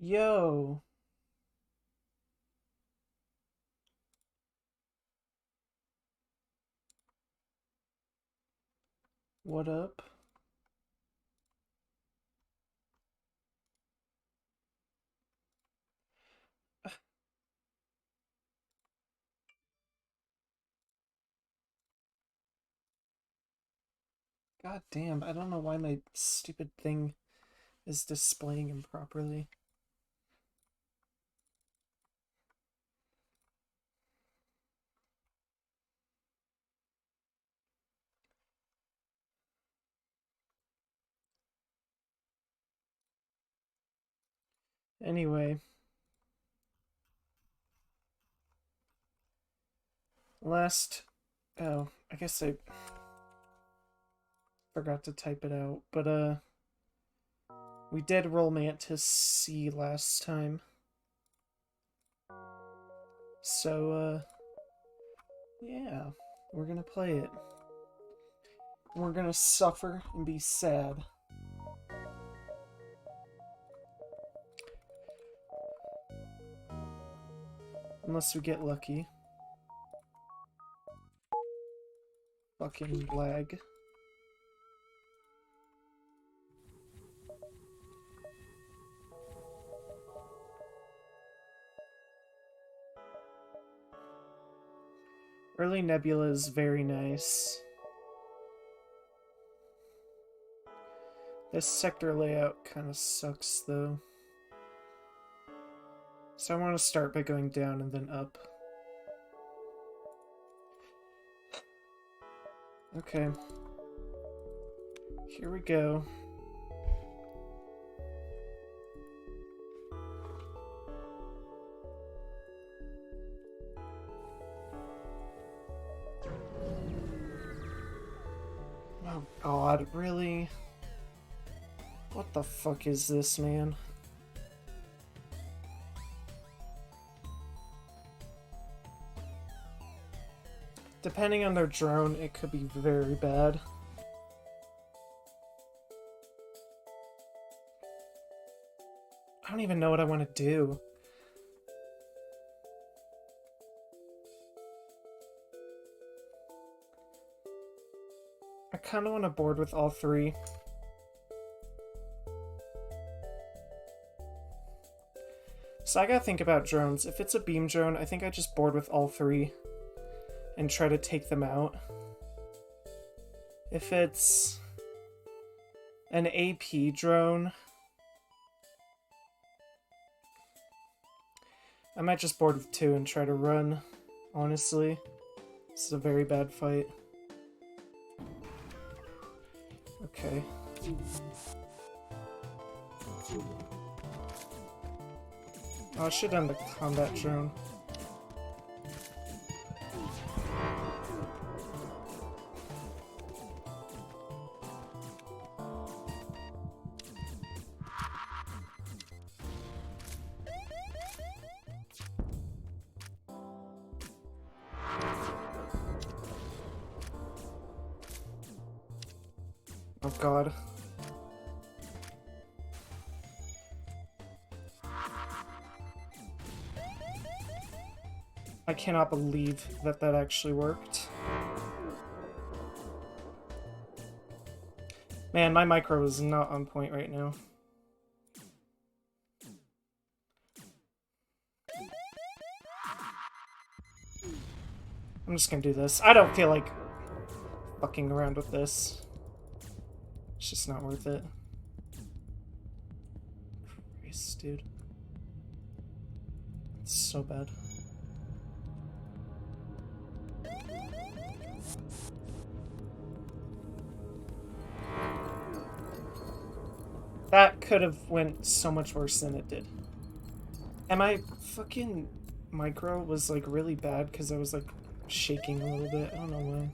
Yo, what up? God damn, I don't know why my stupid thing is displaying improperly. Anyway, last. Oh, I guess I forgot to type it out, but we did roll Mantis C last time. So, yeah, we're gonna play it. We're gonna suffer and be sad. Unless we get lucky. Fucking lag. Early Nebula is very nice. This sector layout kind of sucks, though. So I want to start by going down and then up. Okay. Here we go. Oh god, really? What the fuck is this, man? Depending on their drone, it could be very bad. I don't even know what I want to do. I kind of want to board with all three. So I gotta think about drones. If it's a beam drone, I think I just board with all three and try to take them out. If it's an AP drone, I might just board with two and try to run, honestly. This is a very bad fight. Okay. Oh, I should end the combat drone. Oh god. I cannot believe that that actually worked. Man, my micro is not on point right now. I'm just gonna do this. I don't feel like fucking around with this. It's just not worth it. Christ, dude. It's so bad. That could have went so much worse than it did. And my fucking micro was like really bad because I was like shaking a little bit. I don't know why.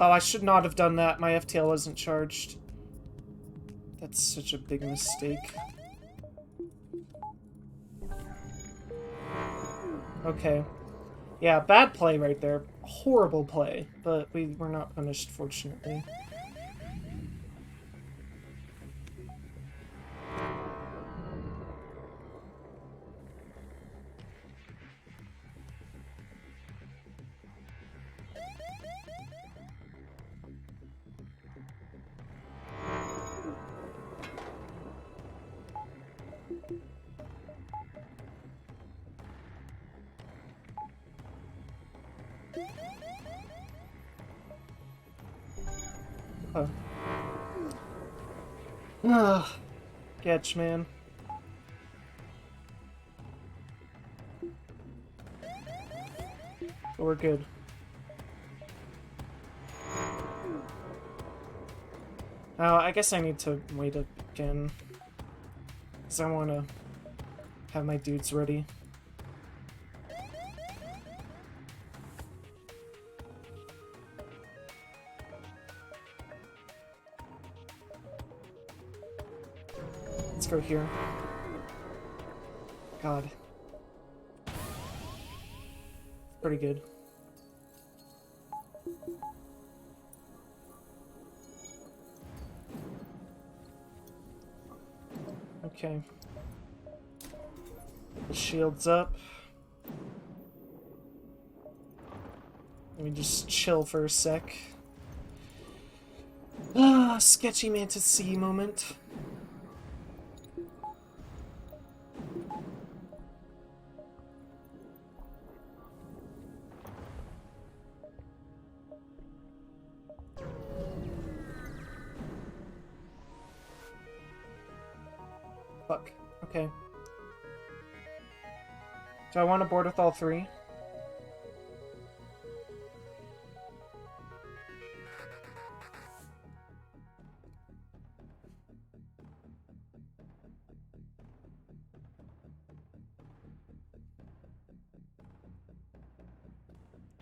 Oh, I should not have done that. My FTL wasn't charged. That's such a big mistake. Okay. Yeah, bad play right there. Horrible play, but we were not punished, fortunately. Ugh. Getch, man. But we're good. Oh, I guess I need to wait up again. Because I want to have my dudes ready. Let's go here. God. Pretty good. Okay. The shield's up. Let me just chill for a sec. Ah, sketchy Mantis C moment. Fuck. Okay. Do I want to board with all three?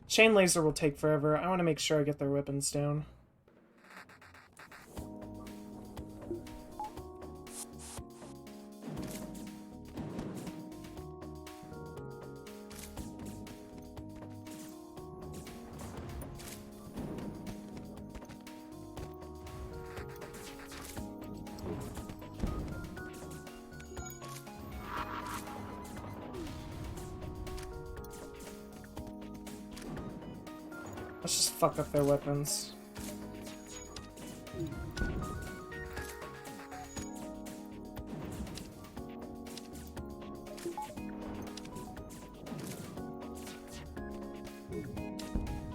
Chain laser will take forever. I want to make sure I get their weapons down. Let's just fuck up their weapons.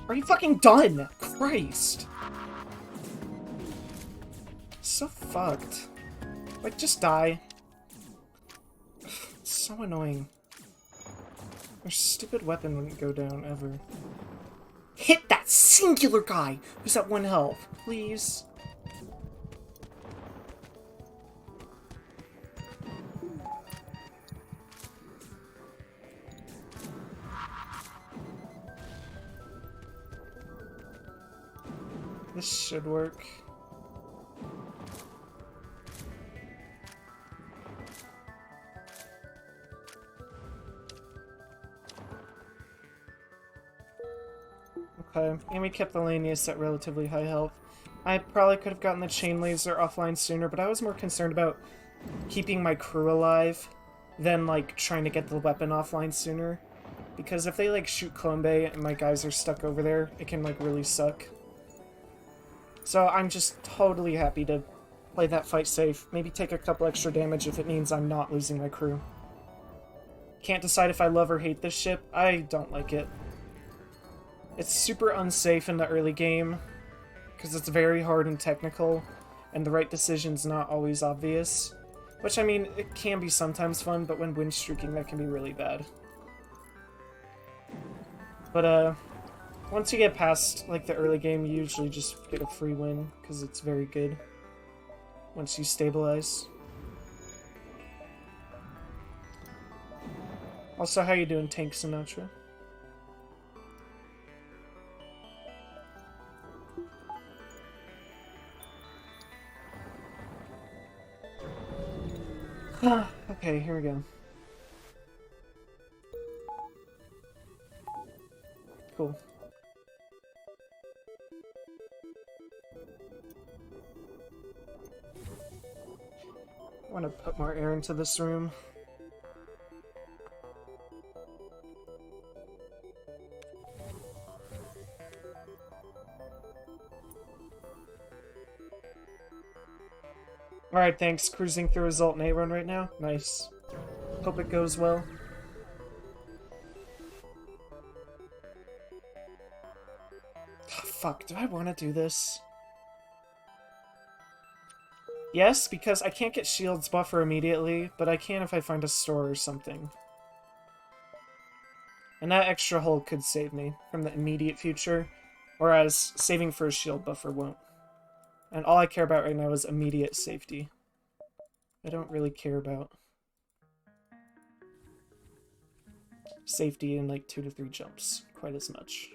Are you fucking done? Christ! So fucked. Like, just die. It's so annoying. Their stupid weapon wouldn't go down ever. Hit that singular guy who's at 1 health, please. This should work. Okay, and we kept the Lanius at relatively high health. I probably could have gotten the chain laser offline sooner, but I was more concerned about keeping my crew alive than, like, trying to get the weapon offline sooner. Because if they, like, shoot Clone Bay and my guys are stuck over there, it can, like, really suck. So I'm just totally happy to play that fight safe. Maybe take a couple extra damage if it means I'm not losing my crew. Can't decide if I love or hate this ship. I don't like it. It's super unsafe in the early game, because it's very hard and technical, and the right decision's not always obvious. Which, I mean, it can be sometimes fun, but when wind streaking, that can be really bad. But, once you get past, like, the early game, you usually just get a free win, because it's very good. Once you stabilize. Also, how you doing, Tank Sinatra? Okay, here we go. Cool. I want to put more air into this room. Alright, thanks. Cruising through Result and A-Run right now. Nice. Hope it goes well. Oh, fuck, do I want to do this? Yes, because I can't get shields buffer immediately, but I can if I find a store or something. And that extra hold could save me from the immediate future, whereas saving for a shield buffer won't. And all I care about right now is immediate safety. I don't really care about safety in like 2 to 3 jumps quite as much.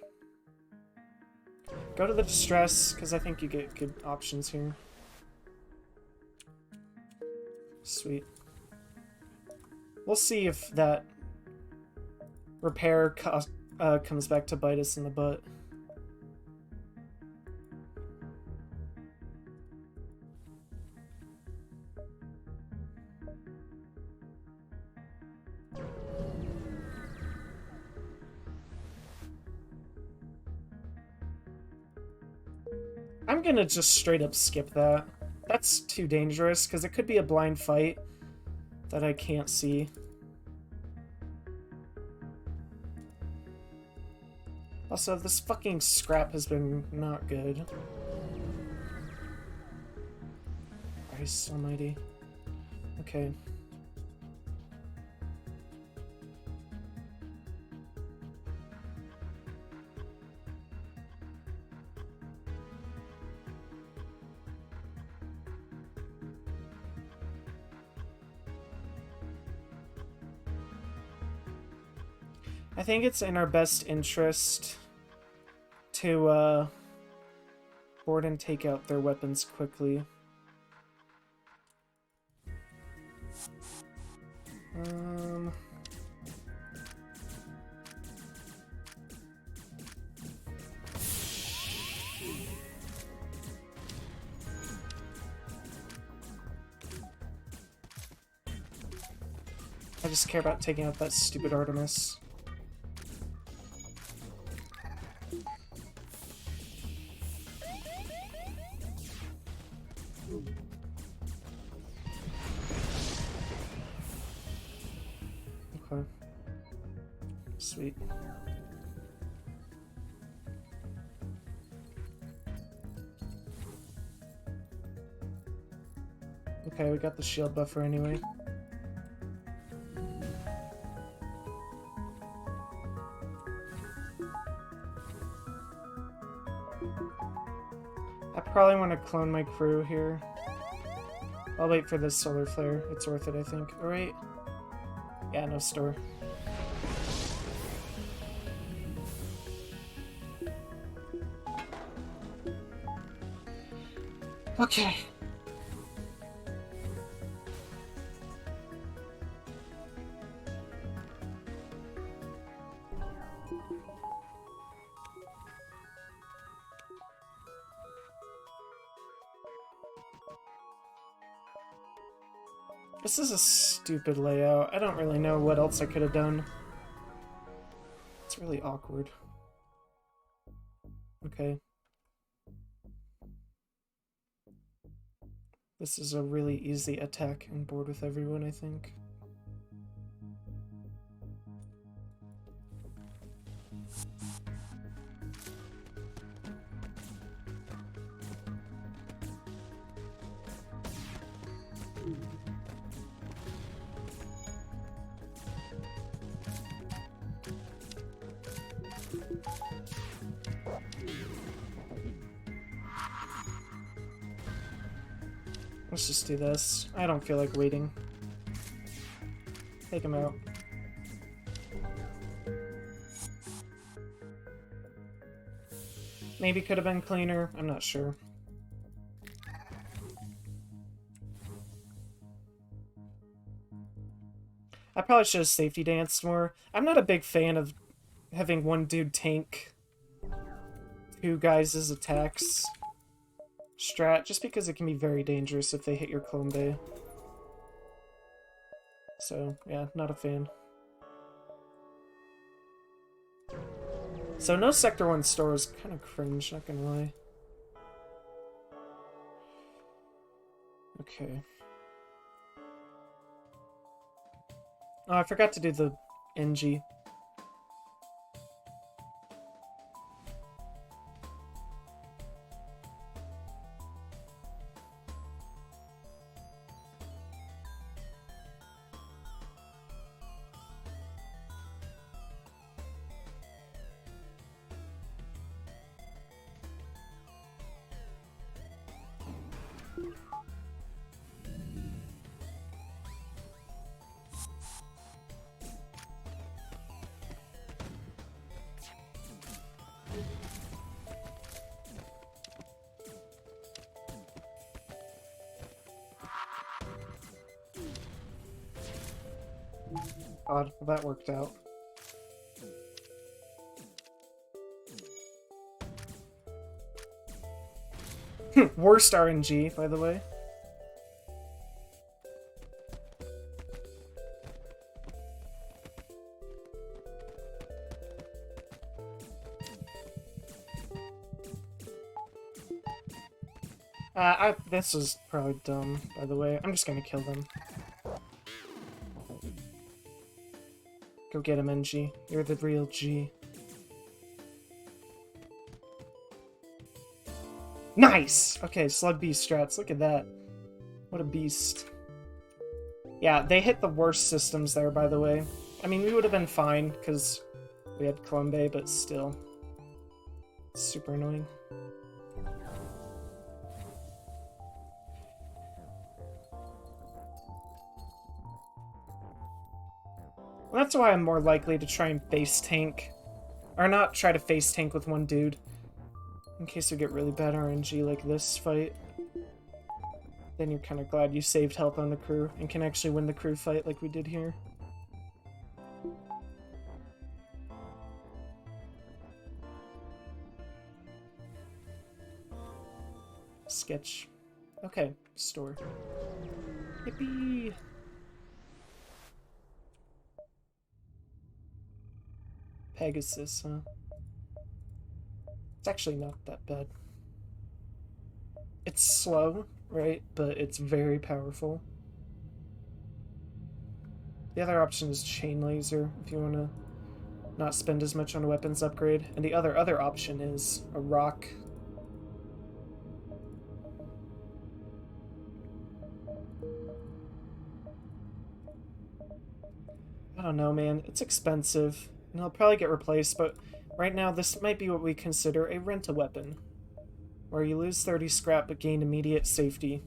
Go to the distress, because I think you get good options here. Sweet. We'll see if that repair comes back to bite us in the butt. I'm gonna just straight up skip that. That's too dangerous, because it could be a blind fight that I can't see. Also, this fucking scrap has been not good. Christ almighty. Okay. I think it's in our best interest to board and take out their weapons quickly. I just care about taking out that stupid Artemis. Okay. Sweet. Okay, we got the shield buffer anyway. I probably want to clone my crew here. I'll wait for this solar flare. It's worth it, I think. Alright. Yeah, no store. Okay. This is a stupid layout. I don't really know what else I could have done. It's really awkward. Okay. This is a really easy attack and board with everyone, I think. Let's just do this. I don't feel like waiting. Take him out. Maybe could have been cleaner. I'm not sure. I probably should have safety danced more. I'm not a big fan of having one dude tank two guys' attacks strat, just because it can be very dangerous if they hit your clone bay. So, yeah, not a fan. So no Sector 1 store is kind of cringe, not gonna lie. Okay. Oh, I forgot to do the NG. Odd, well, that worked out. Worst RNG, by the way. This is probably dumb, by the way. I'm just gonna kill them. Go get him, NG. You're the real G. Nice! Okay, Slug Beast strats. Look at that. What a beast. Yeah, they hit the worst systems there, by the way. I mean, we would have been fine, because we had Clone Bay, but still. Super annoying. Well, that's why I'm more likely to try and face tank. Or not try to face tank with one dude. In case we get really bad RNG like this fight. Then you're kind of glad you saved health on the crew and can actually win the crew fight like we did here. Sketch. Okay, store. Yippee! Pegasus, huh? It's actually not that bad. It's slow, right? But it's very powerful. The other option is Chain Laser, if you want to not spend as much on a weapons upgrade. And the other option is a Rock. I don't know, man. It's expensive, and it'll probably get replaced, but right now this might be what we consider a rent-a-weapon, where you lose 30 scrap but gain immediate safety.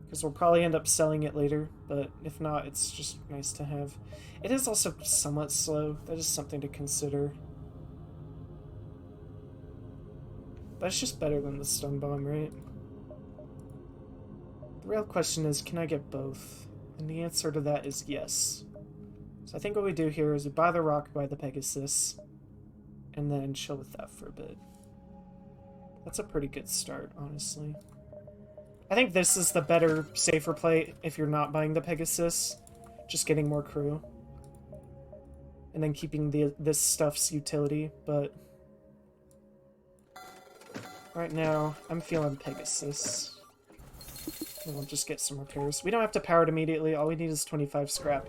Because we'll probably end up selling it later, but if not, it's just nice to have. It is also somewhat slow. That is something to consider. But it's just better than the stun bomb, right? The real question is, can I get both? And the answer to that is yes. So I think what we do here is we buy the Rock, buy the Pegasus, and then chill with that for a bit. That's a pretty good start, honestly. I think this is the better, safer play if you're not buying the Pegasus. Just getting more crew. And then keeping this stuff's utility, but... right now, I'm feeling Pegasus. And we'll just get some repairs. We don't have to power it immediately, all we need is 25 scrap.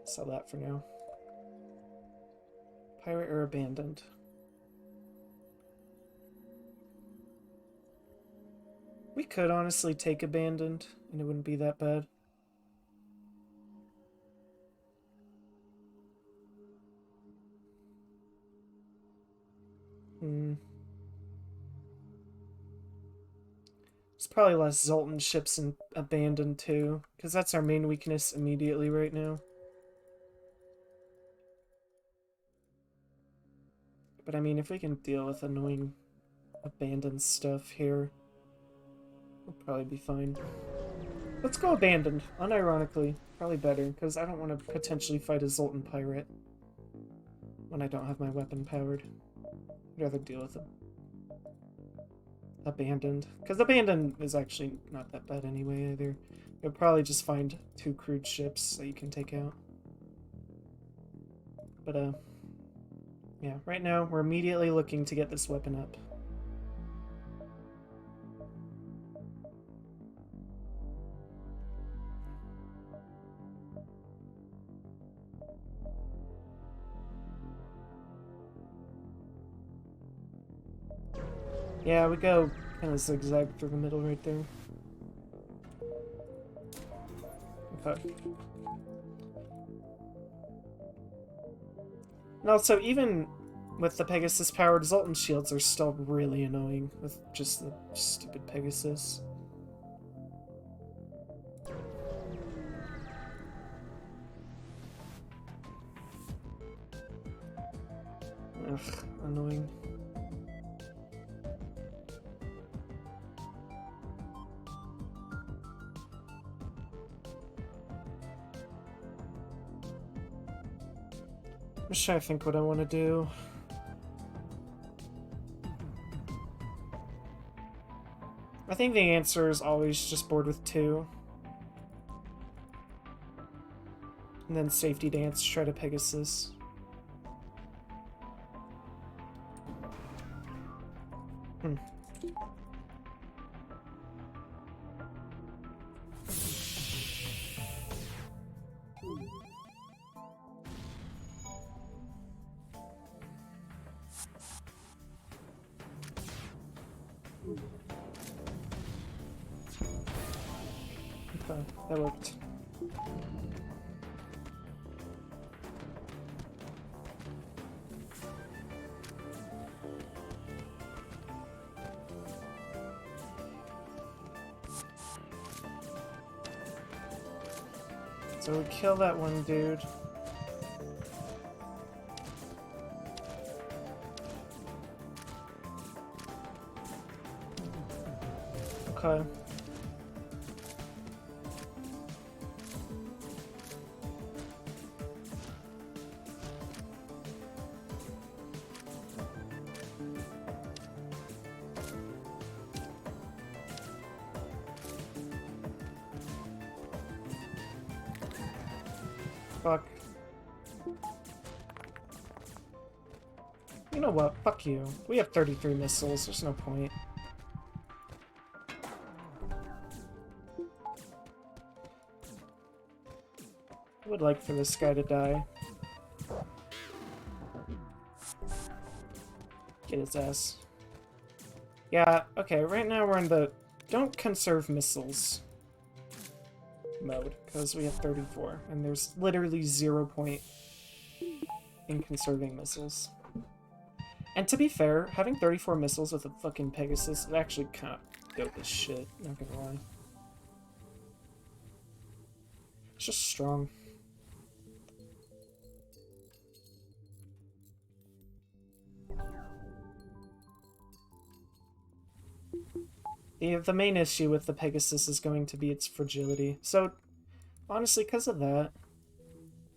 Sell that for now. Pirate or abandoned? We could honestly take abandoned, and it wouldn't be that bad. There's probably less Zoltan ships in abandoned too, because that's our main weakness immediately right now. But I mean, if we can deal with annoying abandoned stuff here, We'll probably be fine. Let's go abandoned, unironically. Probably better, because I don't want to potentially fight a Zoltan pirate when I don't have my weapon powered. I'd rather deal with them. Abandoned. Because abandoned is actually not that bad anyway, either. You'll probably just find 2 crude ships that you can take out. But, yeah, right now, we're immediately looking to get this weapon up. Yeah, we go kind of zigzag through the middle right there. Okay. And also, even with the Pegasus-powered Zoltan shields are still really annoying with just the stupid Pegasus. Ugh, annoying. I'm just trying to think what I want to do. I think the answer is always just board with 2. And then safety dance, try to Pegasus. Okay, that worked. So we kill that one dude. Okay. Fuck. You know what? Fuck you. We have 33 missiles. There's no point. I would like for this guy to die. Get his ass. Yeah, okay, right now we're in the don't conserve missiles mode, because we have 34, and there's literally 0 point in conserving missiles. And to be fair, having 34 missiles with a fucking Pegasus is actually kind of dope as shit, not gonna lie. It's just strong. The main issue with the Pegasus is going to be its fragility. So, honestly, because of that,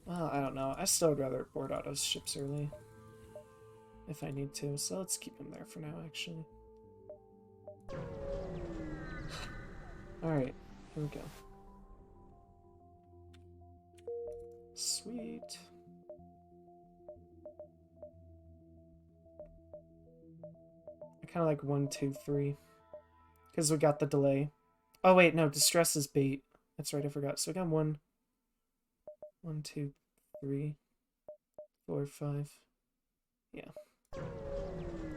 well, I don't know. I still would rather board Otto's ships early. If I need to. So let's keep him there for now, actually. Alright, here we go. Sweet. I kind of like 1, 2, 3. Because we got the delay. Oh wait, no, distress is bait. That's right, I forgot. So we got 1, 2, 3, 4, 5. Yeah.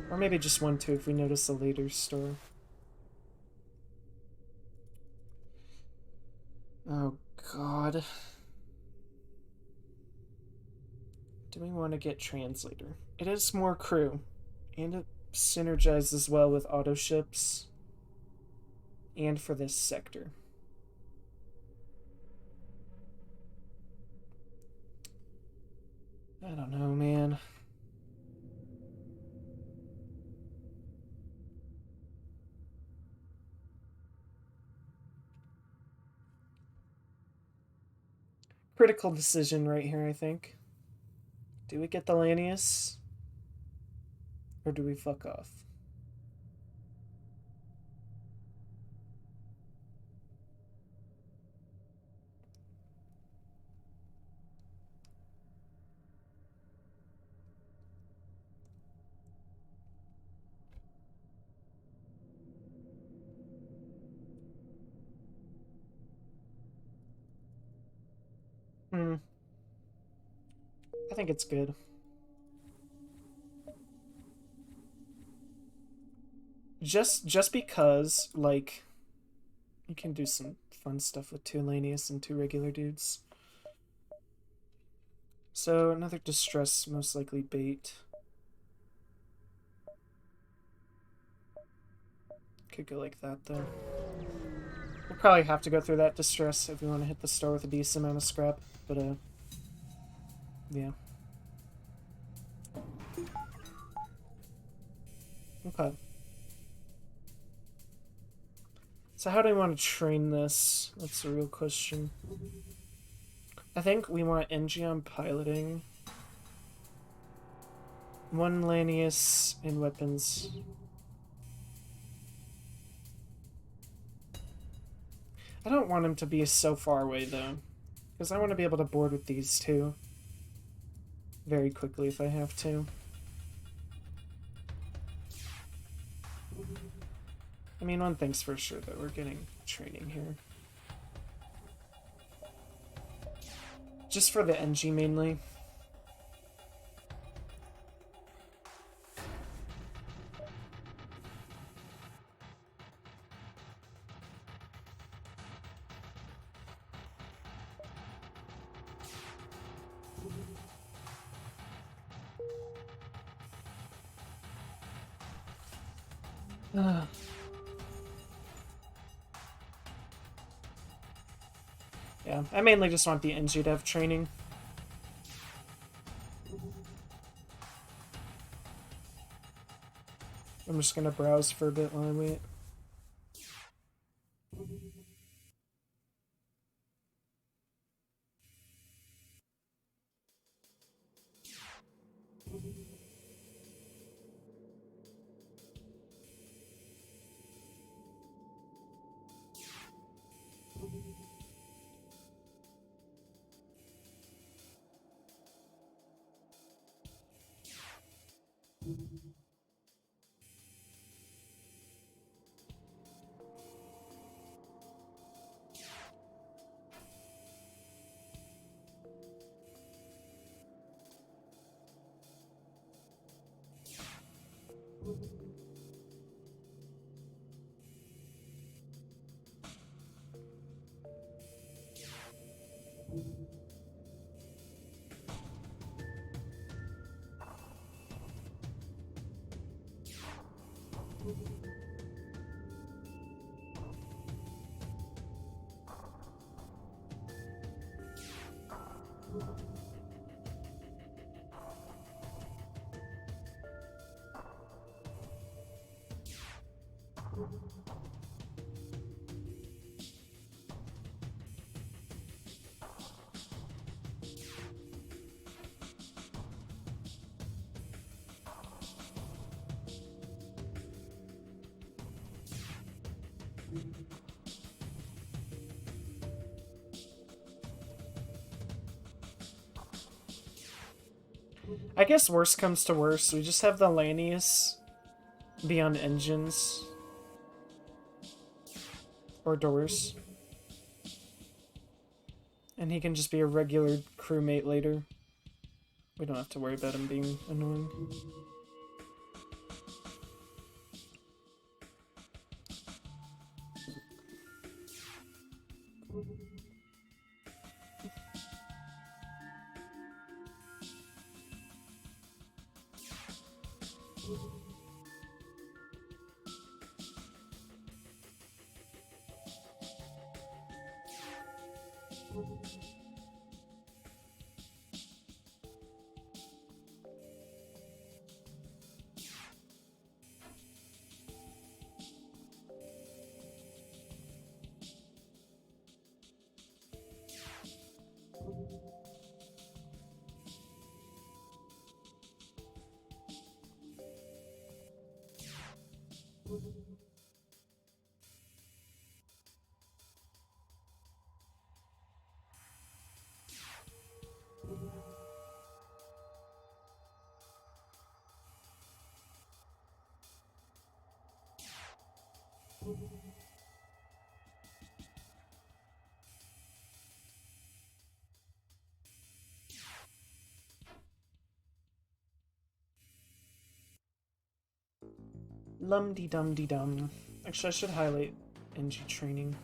Or maybe just 1, 2 if we notice a later store. Oh god. Do we want to get translator? It is more crew. And it synergizes well with auto ships. And for this sector. I don't know, man. critical decision right here, I think. Do we get the Lanius? Or do we fuck off? Hmm. I think it's good. Just because, like, you can do some fun stuff with 2 Lanius and 2 regular dudes. So another distress, most likely bait. Could go like that, though. We'll probably have to go through that distress if we want to hit the store with a decent amount of scrap, but, yeah. Okay. So how do we want to train this? That's the real question. I think we want NG on piloting. 1 Lanius in weapons. I don't want him to be so far away, though. Because I want to be able to board with these two very quickly if I have to. I mean, one thing's for sure that we're getting training here. Just for the NG mainly. Yeah, I mainly just want the NG to have training. I'm just gonna browse for a bit while I wait. I guess worst comes to worst, we just have the Lanius be on engines. Or doors. And he can just be a regular crewmate later. We don't have to worry about him being annoying. Lum-de-dum-de-dum. Actually, I should highlight NG training.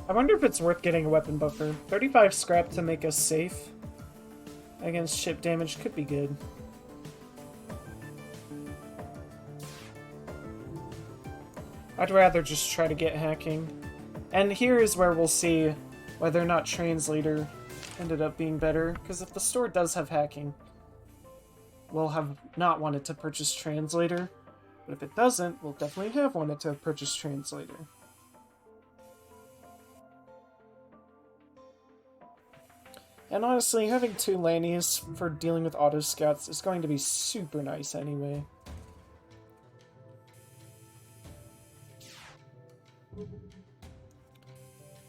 I wonder if it's worth getting a weapon buffer. 35 scrap to make us safe against ship damage could be good. I'd rather just try to get hacking. And here is where we'll see whether or not Translator ended up being better, because if the store does have hacking, we'll have not wanted to purchase Translator, but if it doesn't, we'll definitely have wanted to purchase Translator. And honestly, having 2 Lannies for dealing with auto scouts is going to be super nice anyway.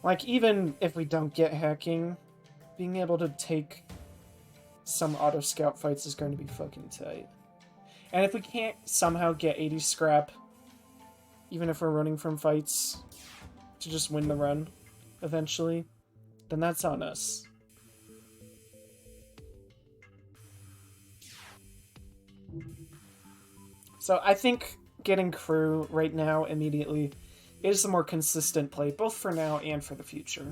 Like, even if we don't get hacking, being able to take some auto scout fights is going to be fucking tight. And if we can't somehow get 80 scrap, even if we're running from fights, to just win the run, eventually, then that's on us. So I think getting crew right now, immediately, is the more consistent play, both for now and for the future.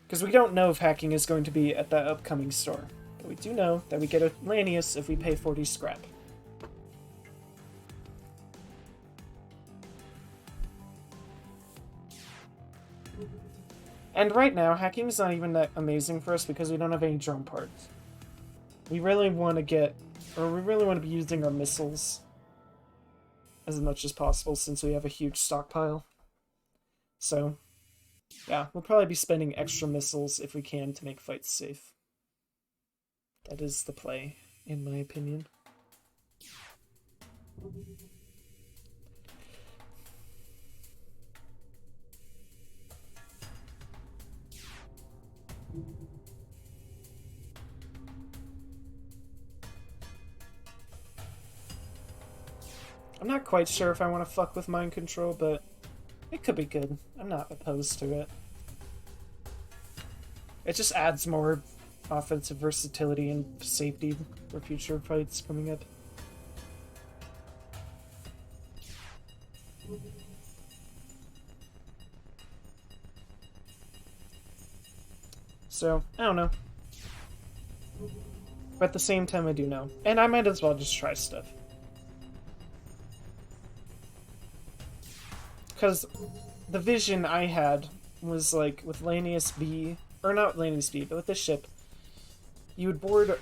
Because we don't know if hacking is going to be at the upcoming store. But we do know that we get a Lanius if we pay 40 scrap. And right now, hacking is not even that amazing for us because we don't have any drone parts. We really want to get, or we really want to be using our missiles as much as possible since we have a huge stockpile. So, yeah, we'll probably be spending extra missiles if we can to make fights safe. That is the play, in my opinion. I'm not quite sure if I want to fuck with mind control, but it could be good. I'm not opposed to it. It just adds more offensive versatility and safety for future fights coming up. So, I don't know. But at the same time, I do know. And I might as well just try stuff. Because the vision I had was like with Lanius B, or not Lanius B, but with this ship, you would board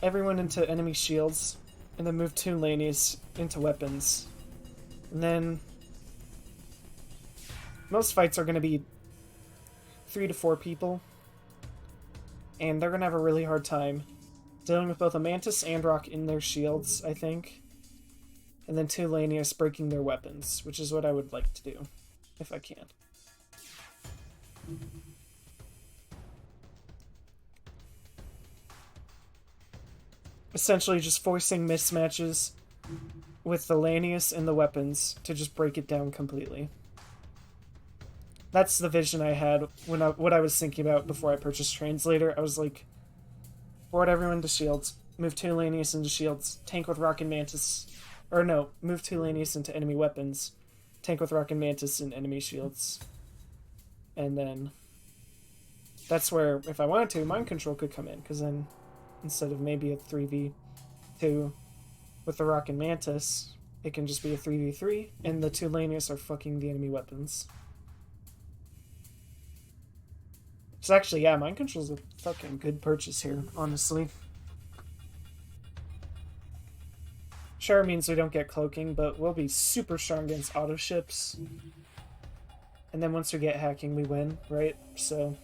everyone into enemy shields and then move 2 Lanius into weapons. And then most fights are going to be 3 to 4 people, and they're going to have a really hard time dealing with both a Mantis and Rock in their shields, I think. And then 2 Lanius breaking their weapons, which is what I would like to do, if I can. Essentially just forcing mismatches with the Lanius and the weapons to just break it down completely. That's the vision I had when what I was thinking about before I purchased Translator. I was like, board everyone to shields, move 2 Lanius into shields, tank with Rock and Mantis, or no, move 2 Lanius into enemy weapons, tank with Rock and Mantis in enemy shields. And then that's where, if I wanted to, mind control could come in, because then instead of maybe a 3v2 with the Rock and Mantis, it can just be a 3v3, and the 2 Lanius are fucking the enemy weapons. So actually, yeah, mind control's a fucking good purchase here, honestly. Sure, it means we don't get cloaking, but we'll be super strong against auto ships. And then once we get hacking, we win, right? So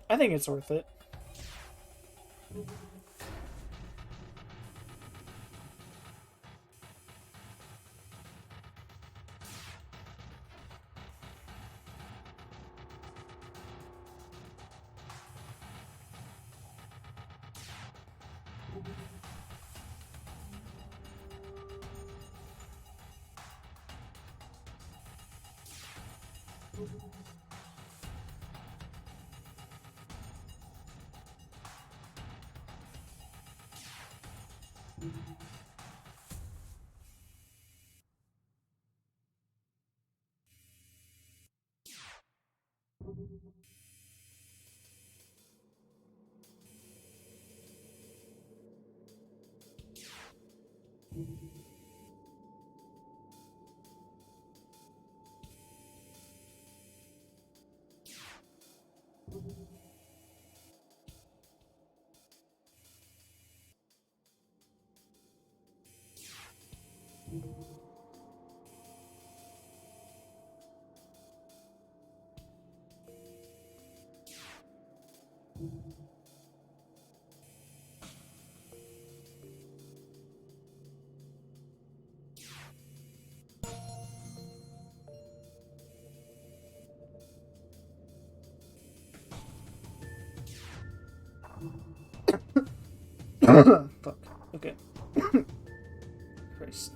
I think it's worth it. Fuck. Okay. Christ.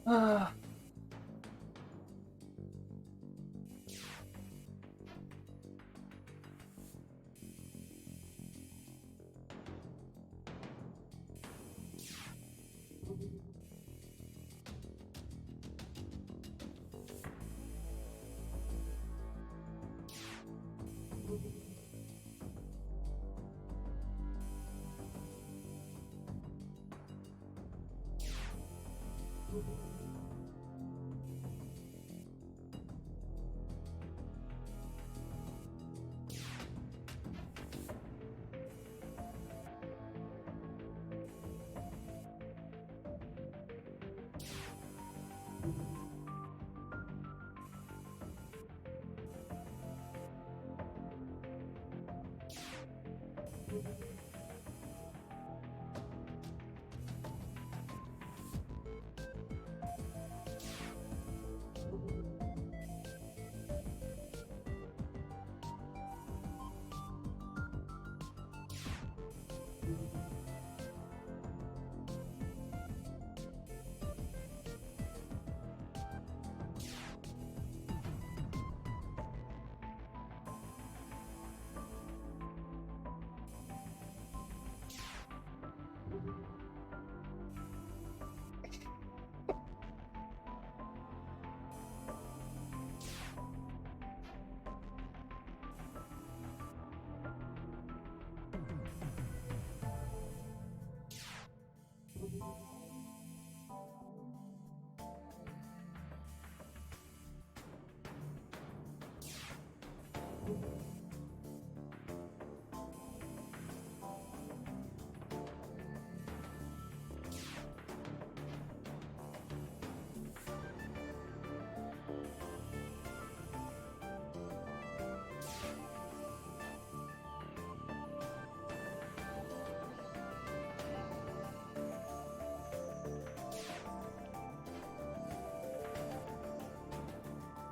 Ah.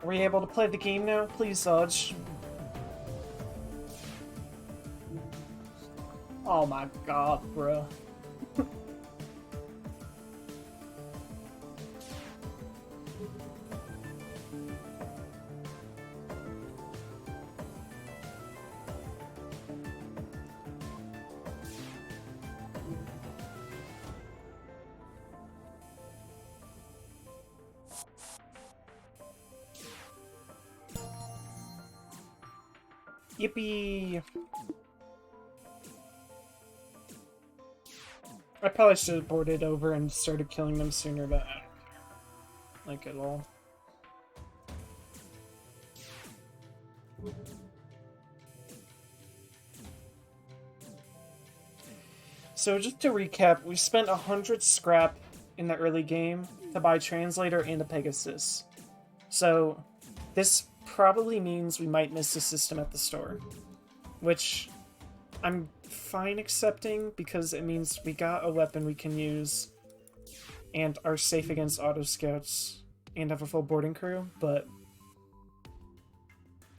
Are we able to play the game now? Please, Dodge. Oh my god, bro. Yippee! I probably should have boarded over and started killing them sooner, but I don't care. Like, at all. So just to recap, we spent 100 scrap in the early game to buy Translator and a Pegasus. So this probably means we might miss the system at the store, which I'm fine accepting because it means we got a weapon we can use and are safe against auto scouts and have a full boarding crew, but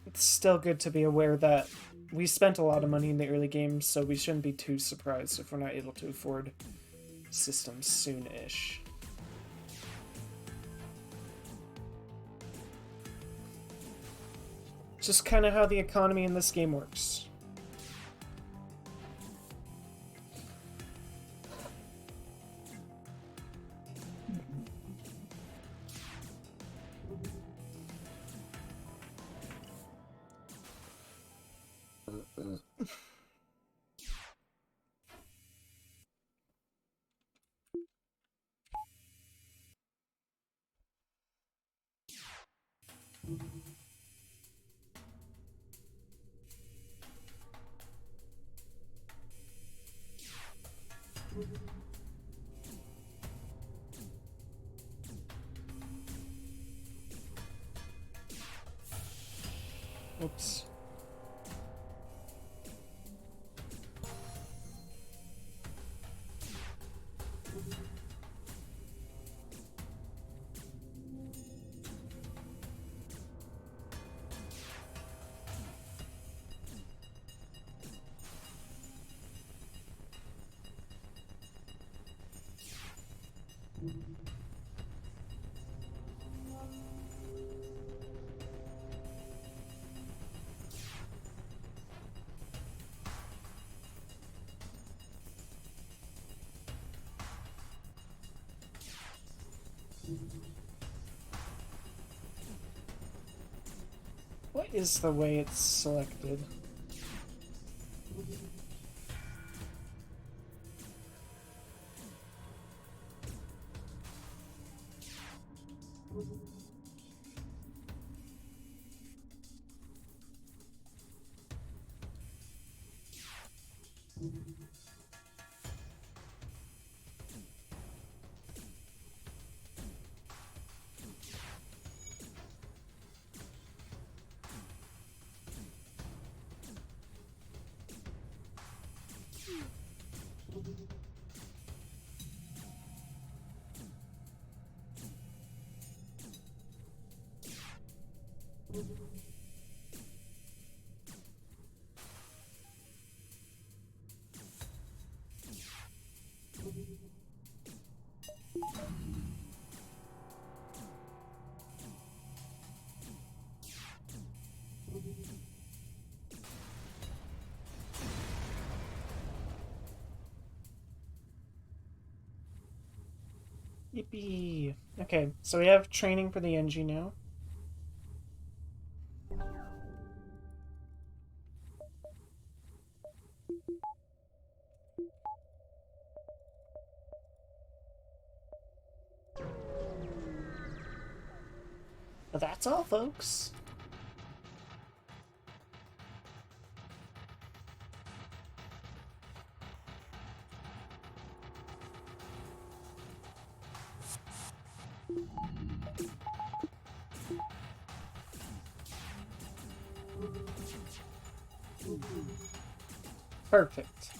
it's still good to be aware that we spent a lot of money in the early game, so we shouldn't be too surprised if we're not able to afford systems soon-ish. Just kind of how the economy in this game works. Oops. What is the way it's selected? Yippee! Okay, so we have training for the NG now. But that's all, folks. Perfect.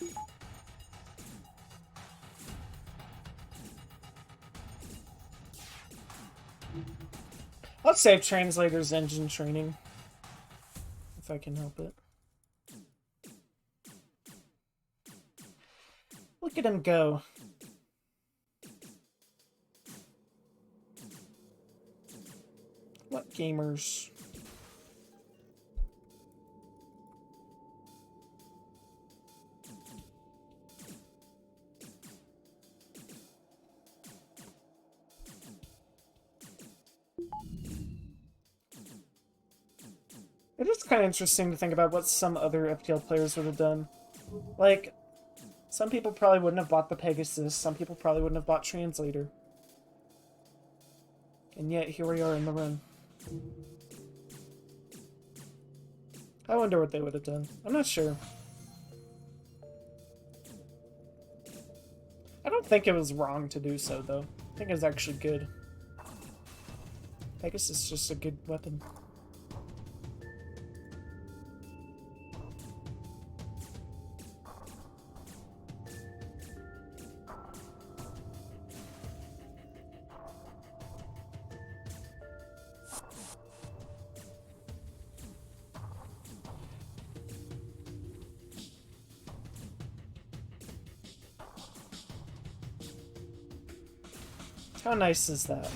I'll save Translator's engine training. If I can help it. Look at him go. What gamers? It is kind of interesting to think about what some other FTL players would have done. Like, some people probably wouldn't have bought the Pegasus, some people probably wouldn't have bought Translator. And yet, here we are in the run. I wonder what they would have done. I'm not sure. I don't think it was wrong to do so, though. I think it was actually good. Pegasus is just a good weapon. How nice is that?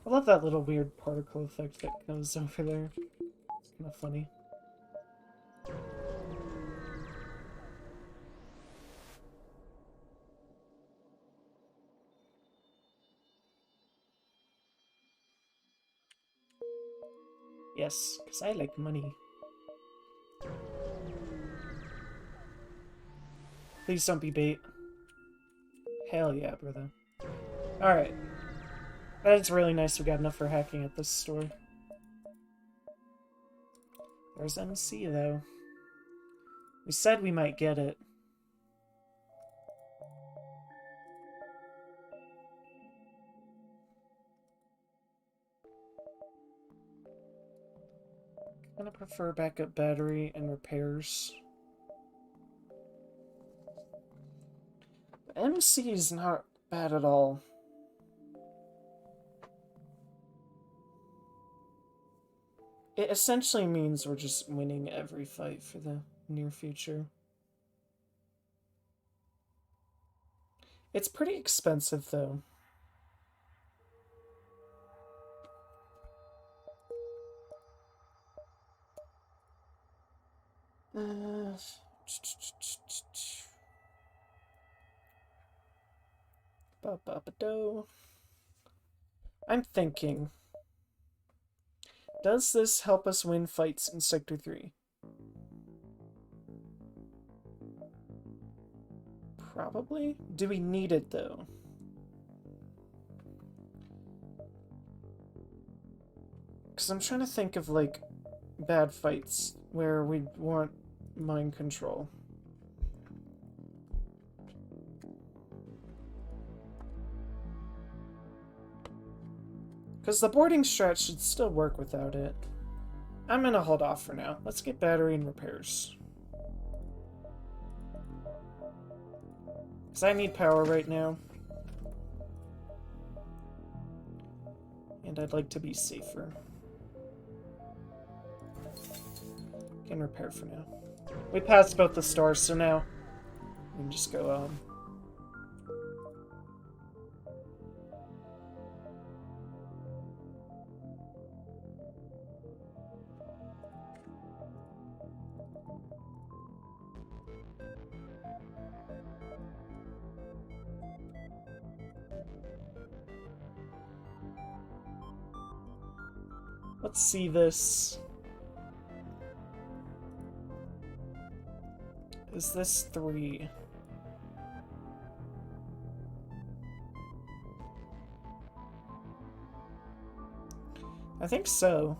I love that little weird particle effect that goes over there. It's kind of funny. Yes, because I like money. Please don't be bait. Hell yeah, brother. Alright. That's really nice we got enough for hacking at this store. There's MC, though. We said we might get it. I'm gonna prefer backup battery and repairs. MC is not bad at all. It essentially means we're just winning every fight for the near future. It's pretty expensive, though. Uh, I'm thinking, does this help us win fights in Sector 3? Probably. Do we need it, though? Because I'm trying to think of, like, bad fights where we want mind control. Because the boarding strat should still work without it. I'm gonna hold off for now. Let's get battery and repairs. Because I need power right now. And I'd like to be safer. Can repair for now. We passed both the stores, so now we can just go on. Let's see this. Is this 3? I think so.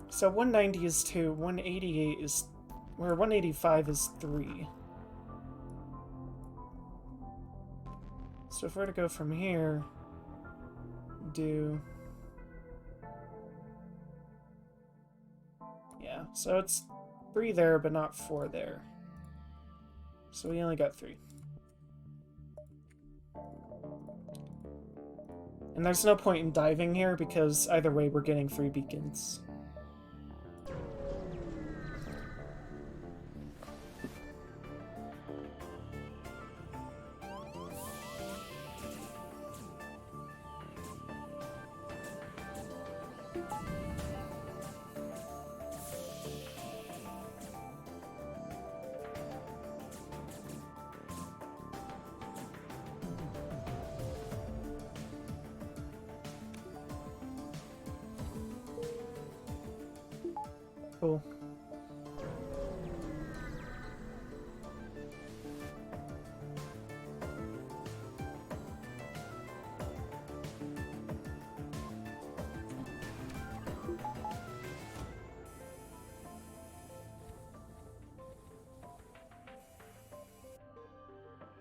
So 190 is 2, 188 is... Or 185 is 3. So if we're to go from here... do... Yeah, so it's 3 there, but not 4 there. So we only got 3. And there's no point in diving here, because either way we're getting 3 beacons. Cool.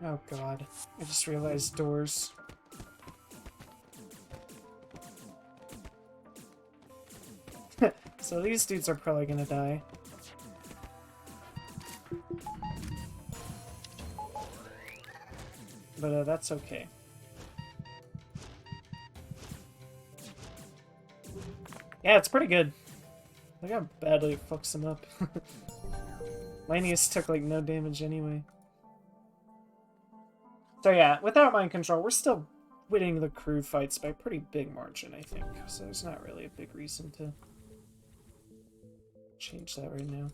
Oh god, I just realized doors. So these dudes are probably gonna die. But that's okay. Yeah, it's pretty good. Look how badly it fucks them up. Lanius took like no damage anyway. So yeah, without mind control, we're still winning the crew fights by a pretty big margin, I think. So there's not really a big reason to change that right now.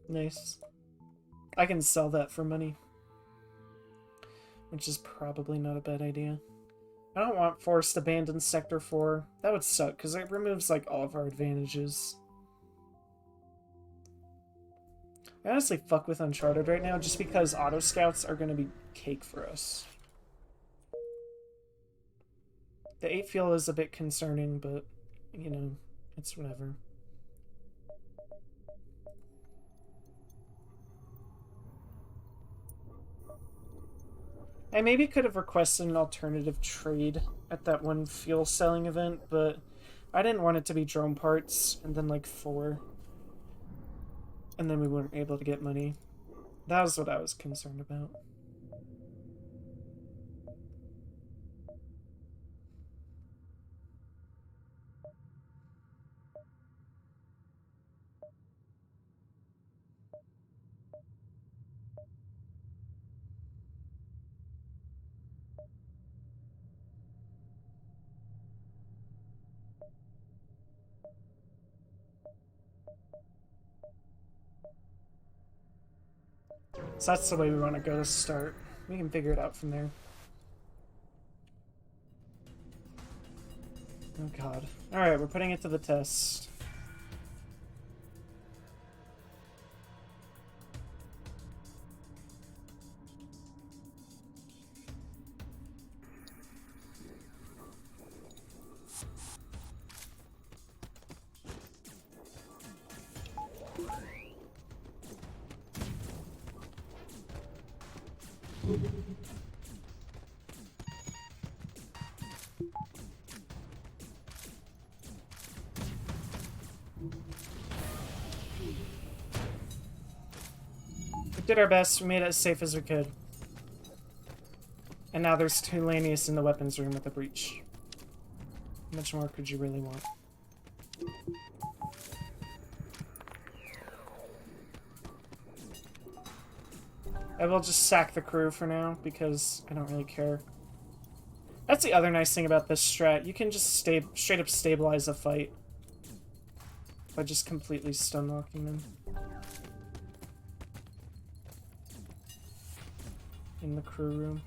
Nice. I can sell that for money. Which is probably not a bad idea. I don't want forced abandoned Sector 4. That would suck, because it removes, like, all of our advantages. I honestly fuck with Uncharted right now, just because auto-scouts are going to be cake for us. The 8 fuel is a bit concerning, but, you know, it's whatever. I maybe could have requested an alternative trade at that one fuel selling event, but I didn't want it to be drone parts, and then like 4. And then we weren't able to get money. That was what I was concerned about. So that's the way we want to go to start. We can figure it out from there. Oh god. Alright, we're putting it to the test. We did our best, we made it as safe as we could. And now there's 2 Lanius in the weapons room with a breach. How much more could you really want? I will just sack the crew for now, because I don't really care. That's the other nice thing about this strat. You can just straight up stabilize a fight by just completely stun-locking them. In the crew room.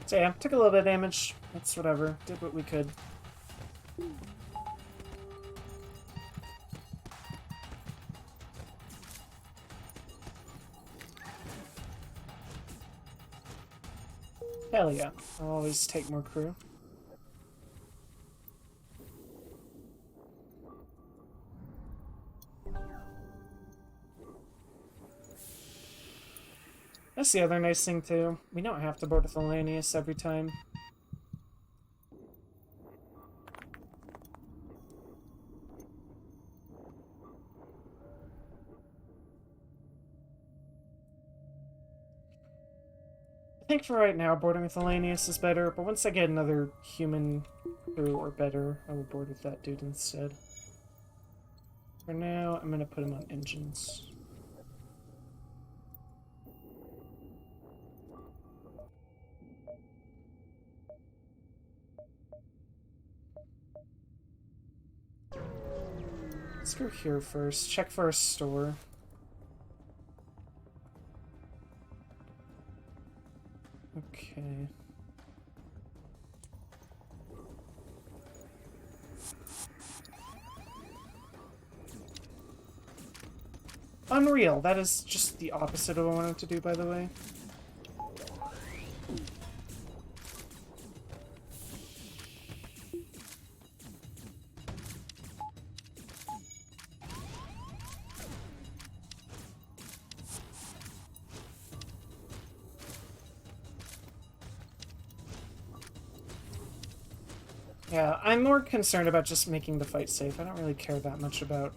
So yeah, took a little bit of damage. That's whatever. Did what we could. Hell yeah. I'll always take more crew. That's the other nice thing too. We don't have to board with Elanius every time. I think for right now, boarding with Elanius is better, but once I get another human crew or better, I will board with that dude instead. For now, I'm gonna put him on engines. Let's go here first. Check for a store. Okay. Unreal. That is just the opposite of what I wanted to do, by the way. Yeah, I'm more concerned about just making the fight safe. I don't really care that much about...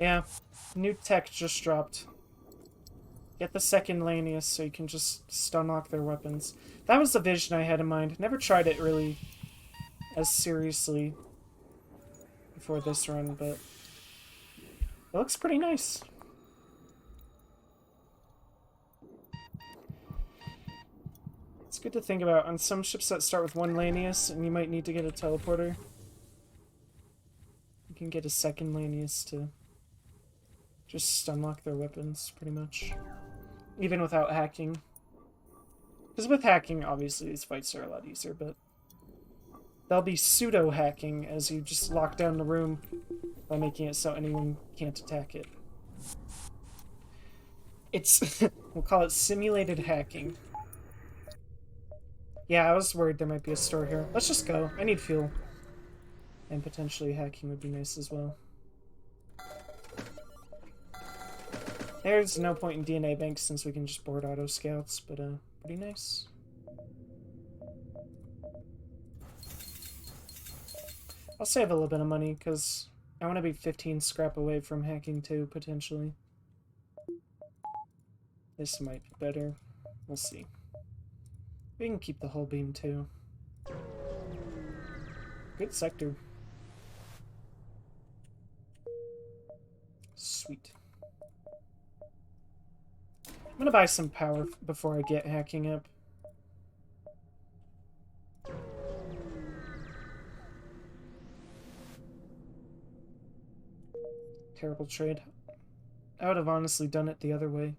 Yeah, new tech just dropped. Get the second Lanius so you can just stun-lock their weapons. That was the vision I had in mind. Never tried it really as seriously before this run, but it looks pretty nice. It's good to think about. On some ships that start with 1 Lanius, and you might need to get a teleporter, you can get a second Lanius to just stun-lock their weapons, pretty much. Even without hacking. Because with hacking, obviously, these fights are a lot easier, but they'll be pseudo-hacking as you just lock down the room by making it so anyone can't attack it. It's... we'll call it simulated hacking. Yeah, I was worried there might be a store here. Let's just go. I need fuel. And potentially hacking would be nice as well. There's no point in DNA banks since we can just board auto scouts, but pretty nice. I'll save a little bit of money because I want to be 15 scrap away from hacking too, potentially. This might be better. We'll see. We can keep the whole beam too. Good sector. Sweet. I'm gonna buy some power before I get hacking up. Terrible trade. I would have honestly done it the other way.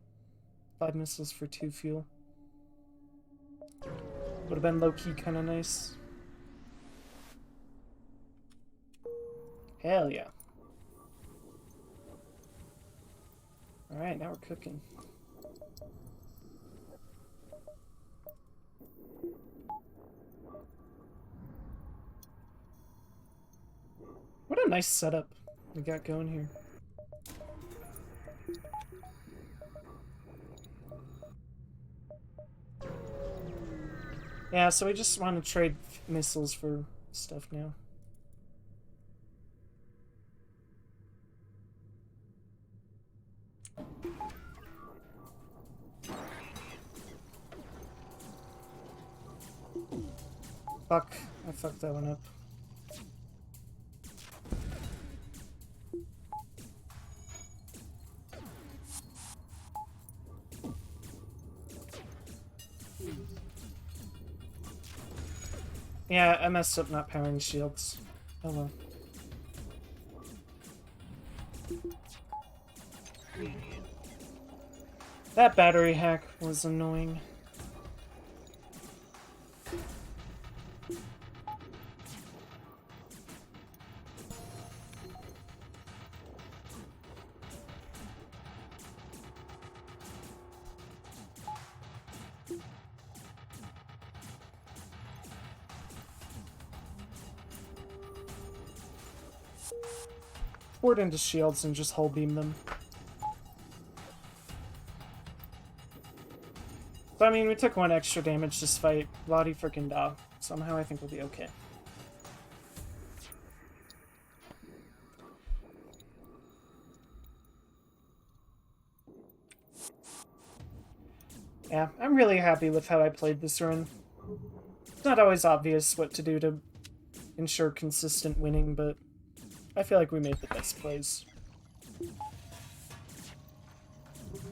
5 missiles for 2 fuel. Would have been low-key kind of nice. Hell yeah. Alright, now we're cooking. What a nice setup we got going here. Yeah, so we just want to trade missiles for stuff now. Fuck, I fucked that one up. Yeah, I messed up not powering shields. Oh well. That battery hack was annoying. Board into shields and just hull beam them. So, I mean, we took 1 extra damage this fight. Lottie frickin' da. Somehow I think we'll be okay. Yeah, I'm really happy with how I played this run. It's not always obvious what to do to ensure consistent winning, but I feel like we made the best plays.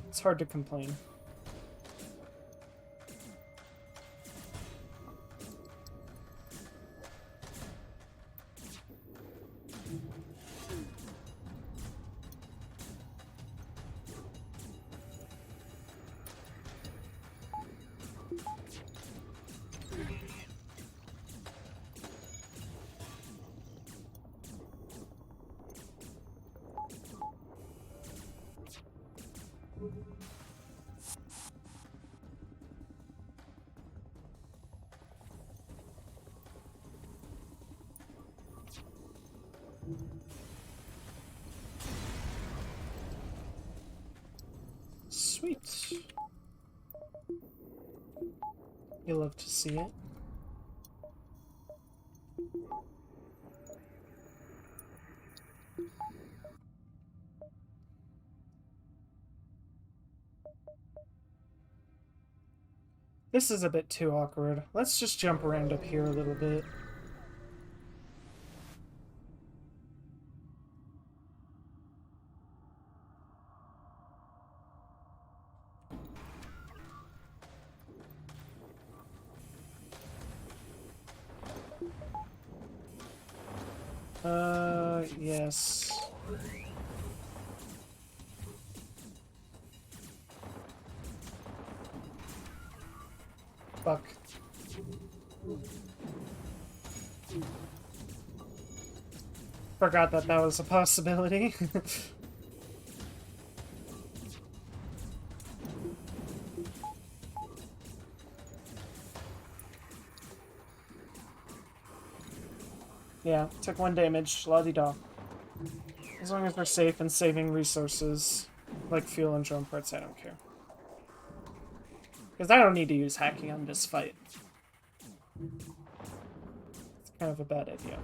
It's hard to complain. Sweet. You'll love to see it. This is a bit too awkward. Let's just jump around up here a little bit. Yes. Fuck. Forgot that that was a possibility. Yeah, took 1 damage. La-di-da. As long as we're safe and saving resources, like fuel and drone parts, I don't care. Because I don't need to use hacking on this fight. It's kind of a bad idea.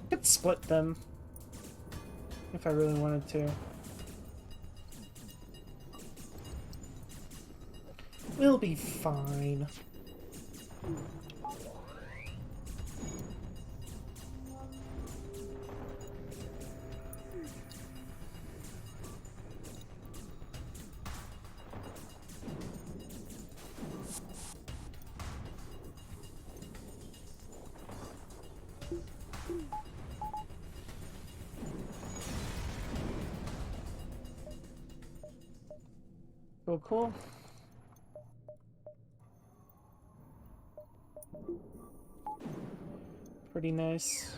Could split them if I really wanted to. We'll be fine. Cool, cool. Pretty nice.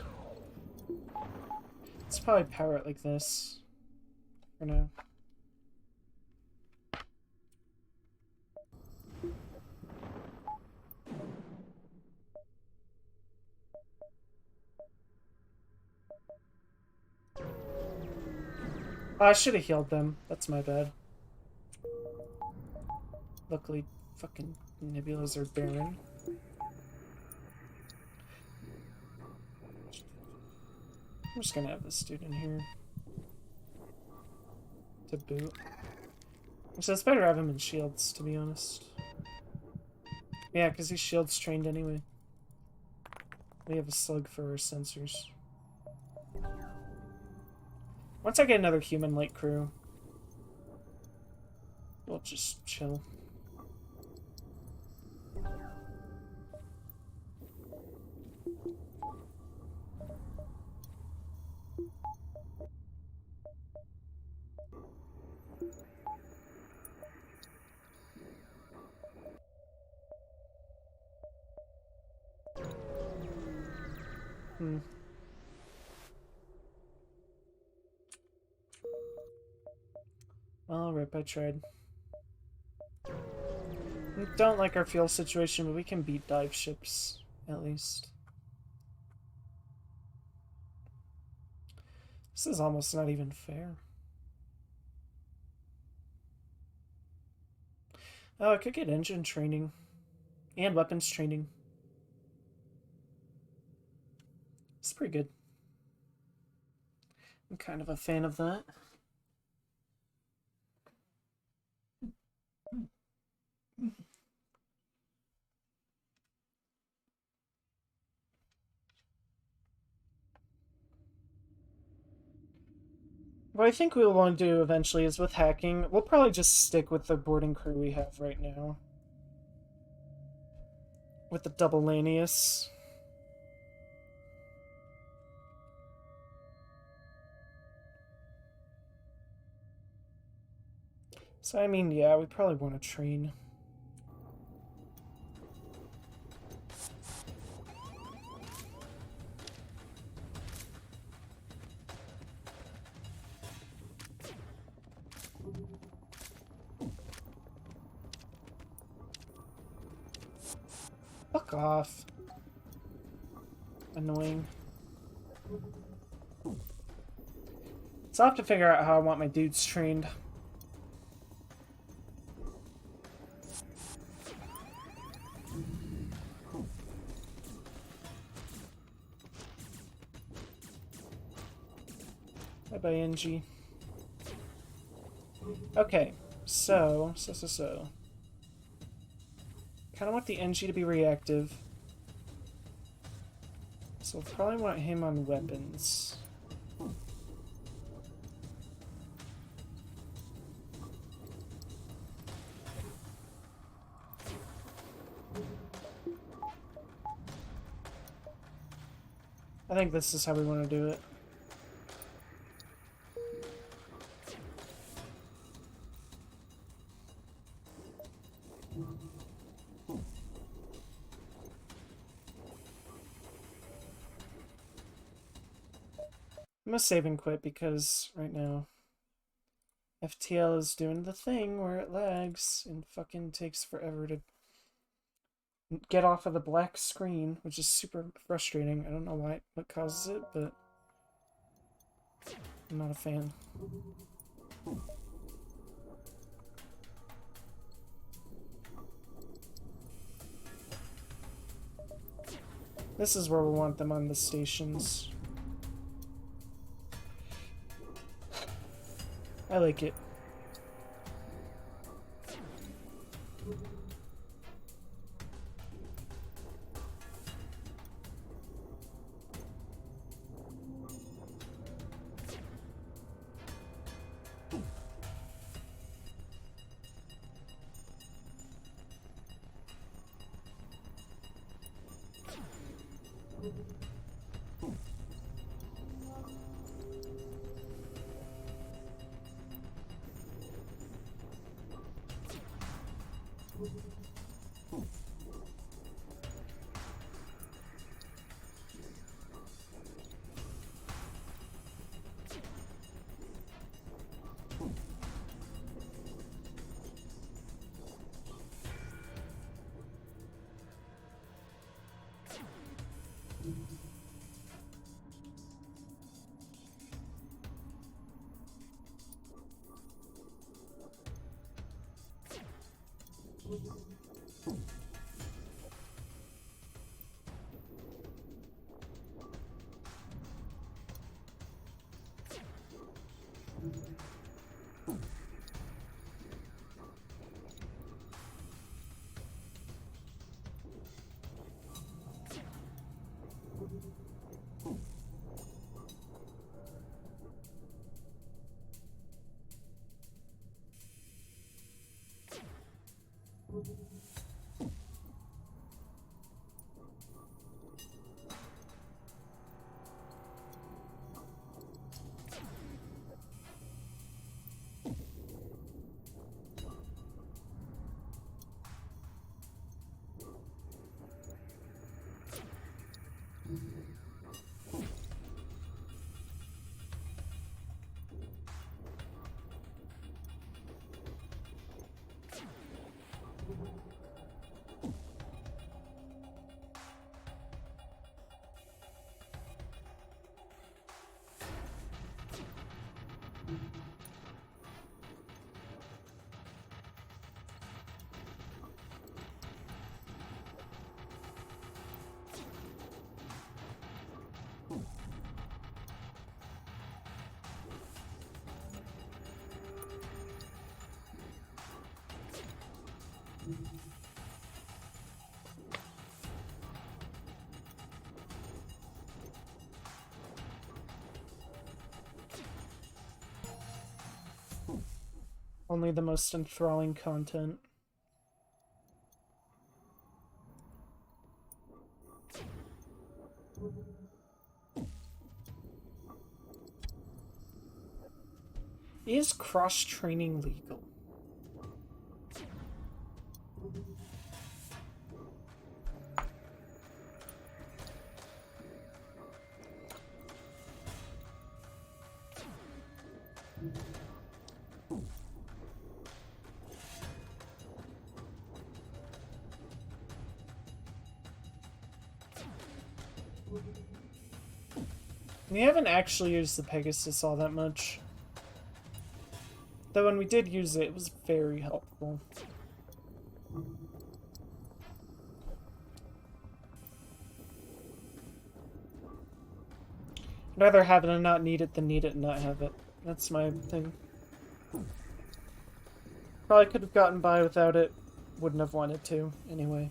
Let's probably power it like this for now. Oh, I should have healed them. That's my bad. Luckily, fucking nebulas are barren. I'm just gonna have this dude in here to boot. So it's better to have him in shields, to be honest. Yeah, because he's shields trained anyway. We have a slug for our sensors. Once I get another human light crew, we'll just chill. Well, rip, I tried. We don't like our fuel situation, but we can beat dive ships, at least. This is almost not even fair. Oh, I could get engine training. And weapons training. It's pretty good. I'm kind of a fan of that. What I think we'll want to do eventually is with hacking, we'll probably just stick with the boarding crew we have right now. With the double Lanius. So, I mean, yeah, we probably want to train. Fuck off. Annoying. So I'll have to figure out how I want my dudes trained. Bye-bye, NG. Okay, so. Kind of want the NG to be reactive. So we'll probably want him on weapons. I think this is how we want to do it. I'm gonna save and quit because right now FTL is doing the thing where it lags and fucking takes forever to get off of the black screen, which is super frustrating. I don't know what causes it, but I'm not a fan. This is where we want them on the stations. I like it. Only the most enthralling content. Is cross-training legal? We haven't actually used the Pegasus all that much. Though when we did use it, it was very helpful. I'd rather have it and not need it than need it and not have it. That's my thing. Probably could have gotten by without it. Wouldn't have wanted to, anyway.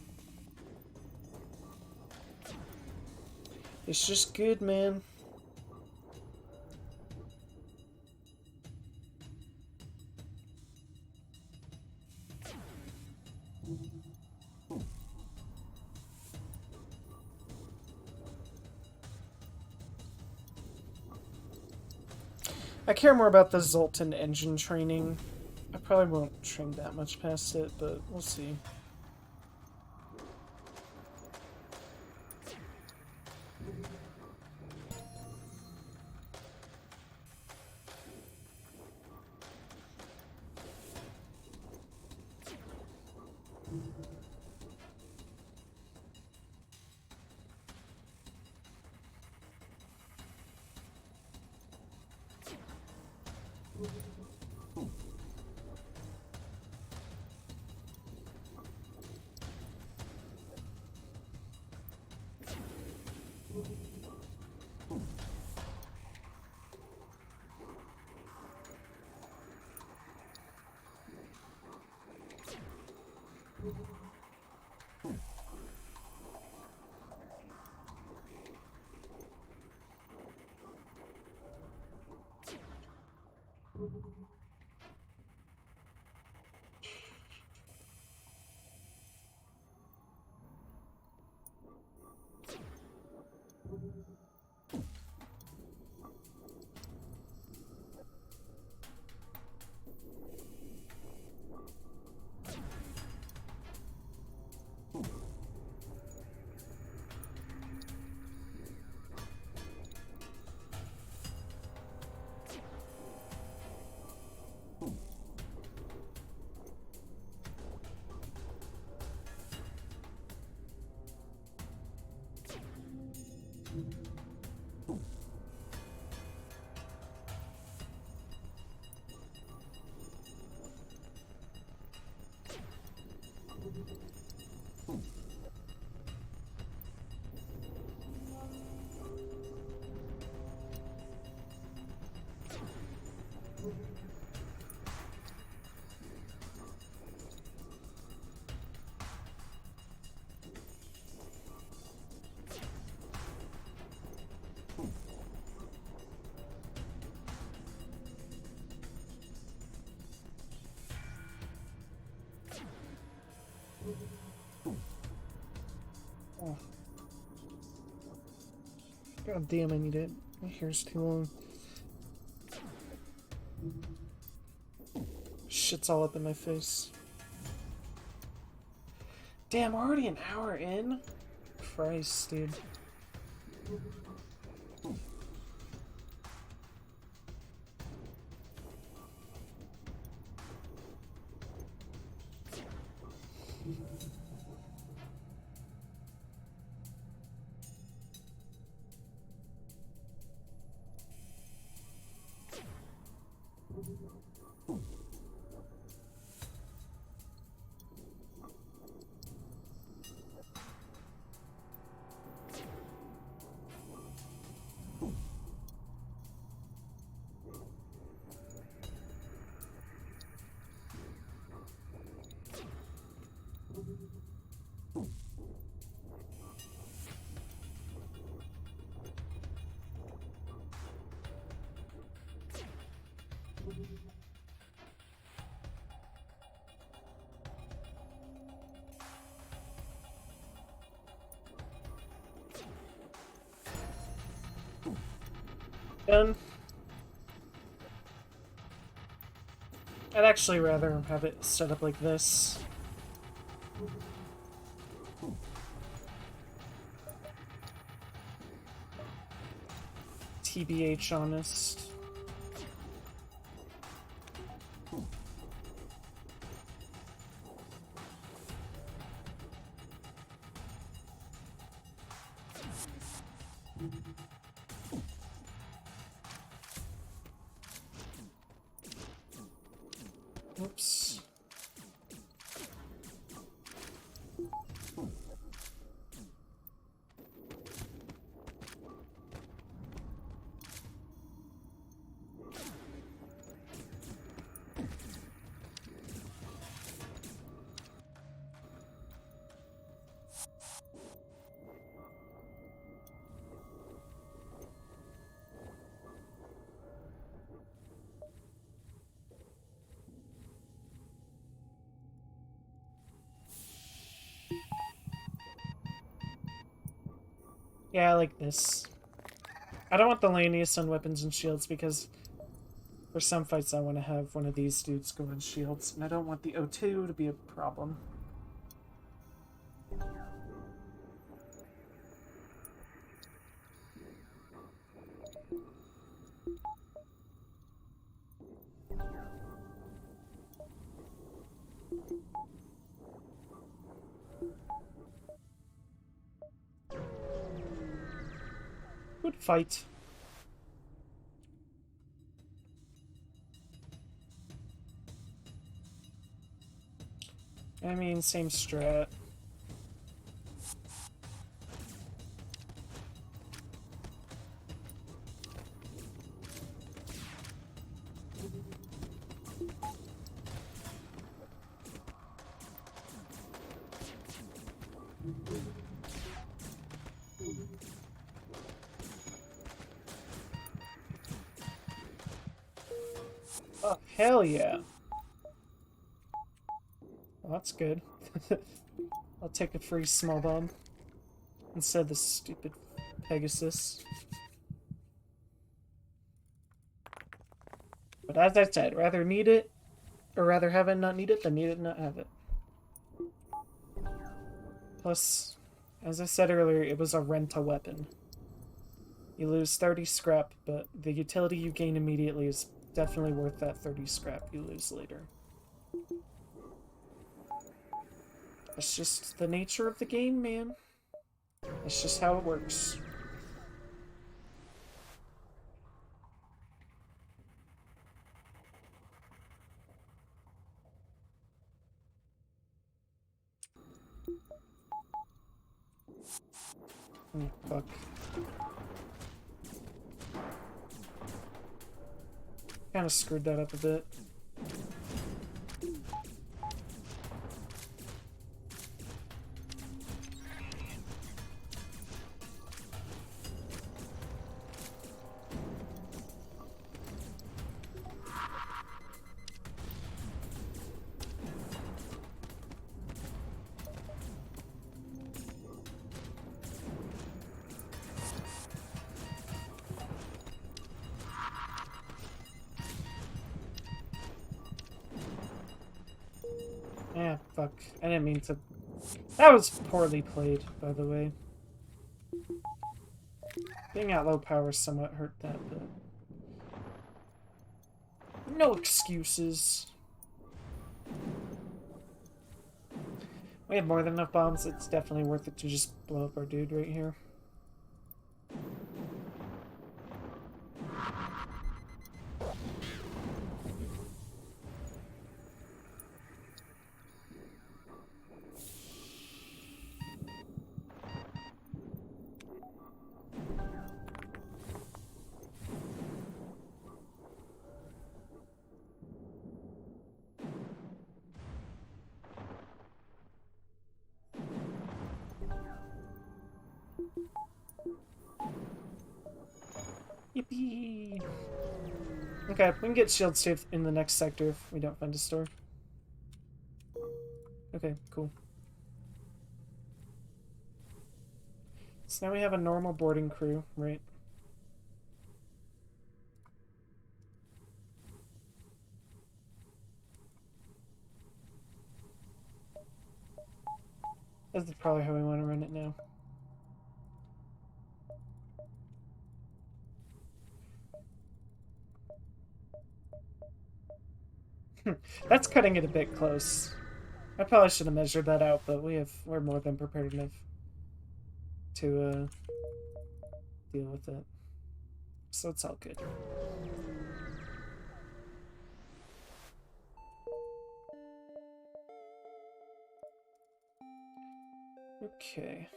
It's just good, man. I care more about the Zoltan engine training. I probably won't train that much past it, but we'll see. Oh. God damn, I need it. My hair's too long. Shit's all up in my face. Damn, we're already an hour in? Christ, dude. Done. I'd actually rather have it set up like this. TBH honest. Oops. Yeah, I like this. I don't want the laniest on weapons and shields because for some fights I want to have one of these dudes go on shields, and I don't want the O2 to be a problem. Good fight. I mean, same strat. Oh, hell yeah. Well, that's good. I'll take a free small bomb instead of the stupid Pegasus. But as I said, rather need it, or rather have it not need it, than need it not have it. Plus, as I said earlier, it was a rent-a weapon. You lose 30 scrap, but the utility you gain immediately is definitely worth that 30 scrap you lose later. That's just the nature of the game, man. That's just how it works. Oh, fuck. Kind of screwed that up a bit. Yeah, fuck. I didn't mean to... That was poorly played, by the way. Being at low power somewhat hurt that, but... No excuses. We have more than enough bombs. It's definitely worth it to just blow up our dude right here. Yippee! Okay, we can get shield safe in the next sector if we don't find a store. Okay, cool. So now we have a normal boarding crew, right? That's probably how we want to run it now. That's cutting it a bit close. I probably should have measured that out, but we're more than prepared enough to deal with it. So it's all good. Okay.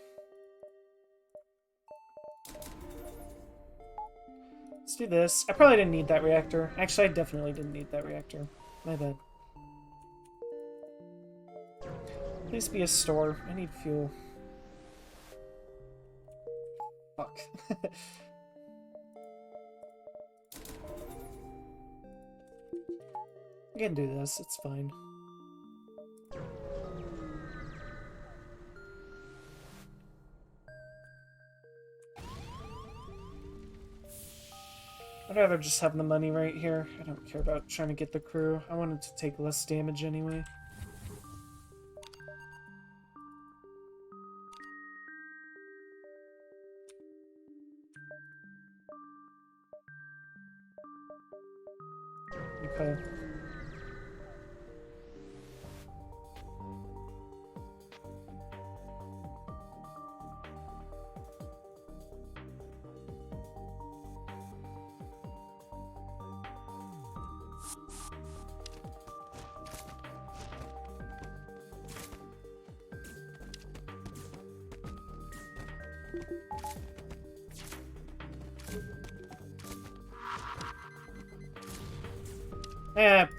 Let's do this. I probably didn't need that reactor. Actually, I definitely didn't need that reactor. My bad. Please be a store. I need fuel. Fuck. I can do this. It's fine. I'd rather just have the money right here. I don't care about trying to get the crew. I wanted to take less damage anyway. Okay.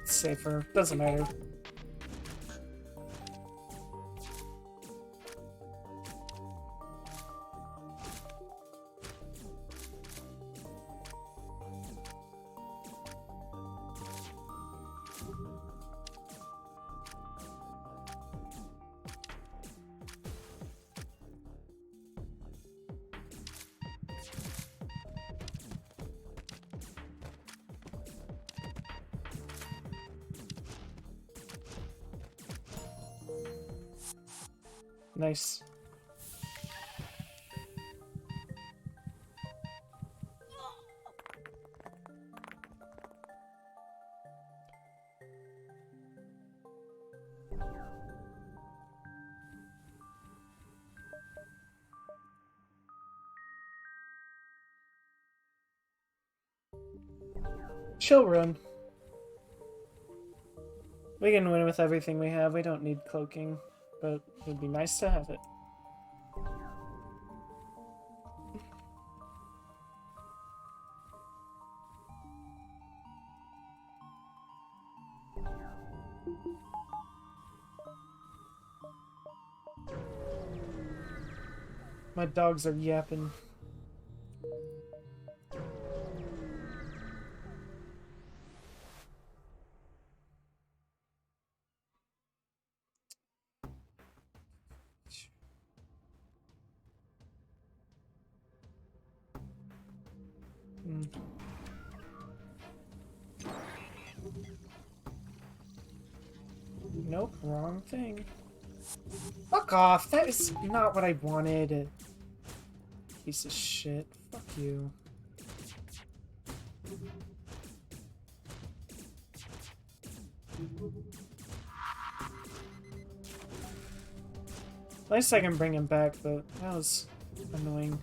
Safer. Doesn't matter. Nice. Chill run. We can win with everything we have. We don't need cloaking, but it'd be nice to have it. My dogs are yapping. Nope, wrong thing. Fuck off! That is not what I wanted. Piece of shit. Fuck you. At least I can bring him back, but that was annoying.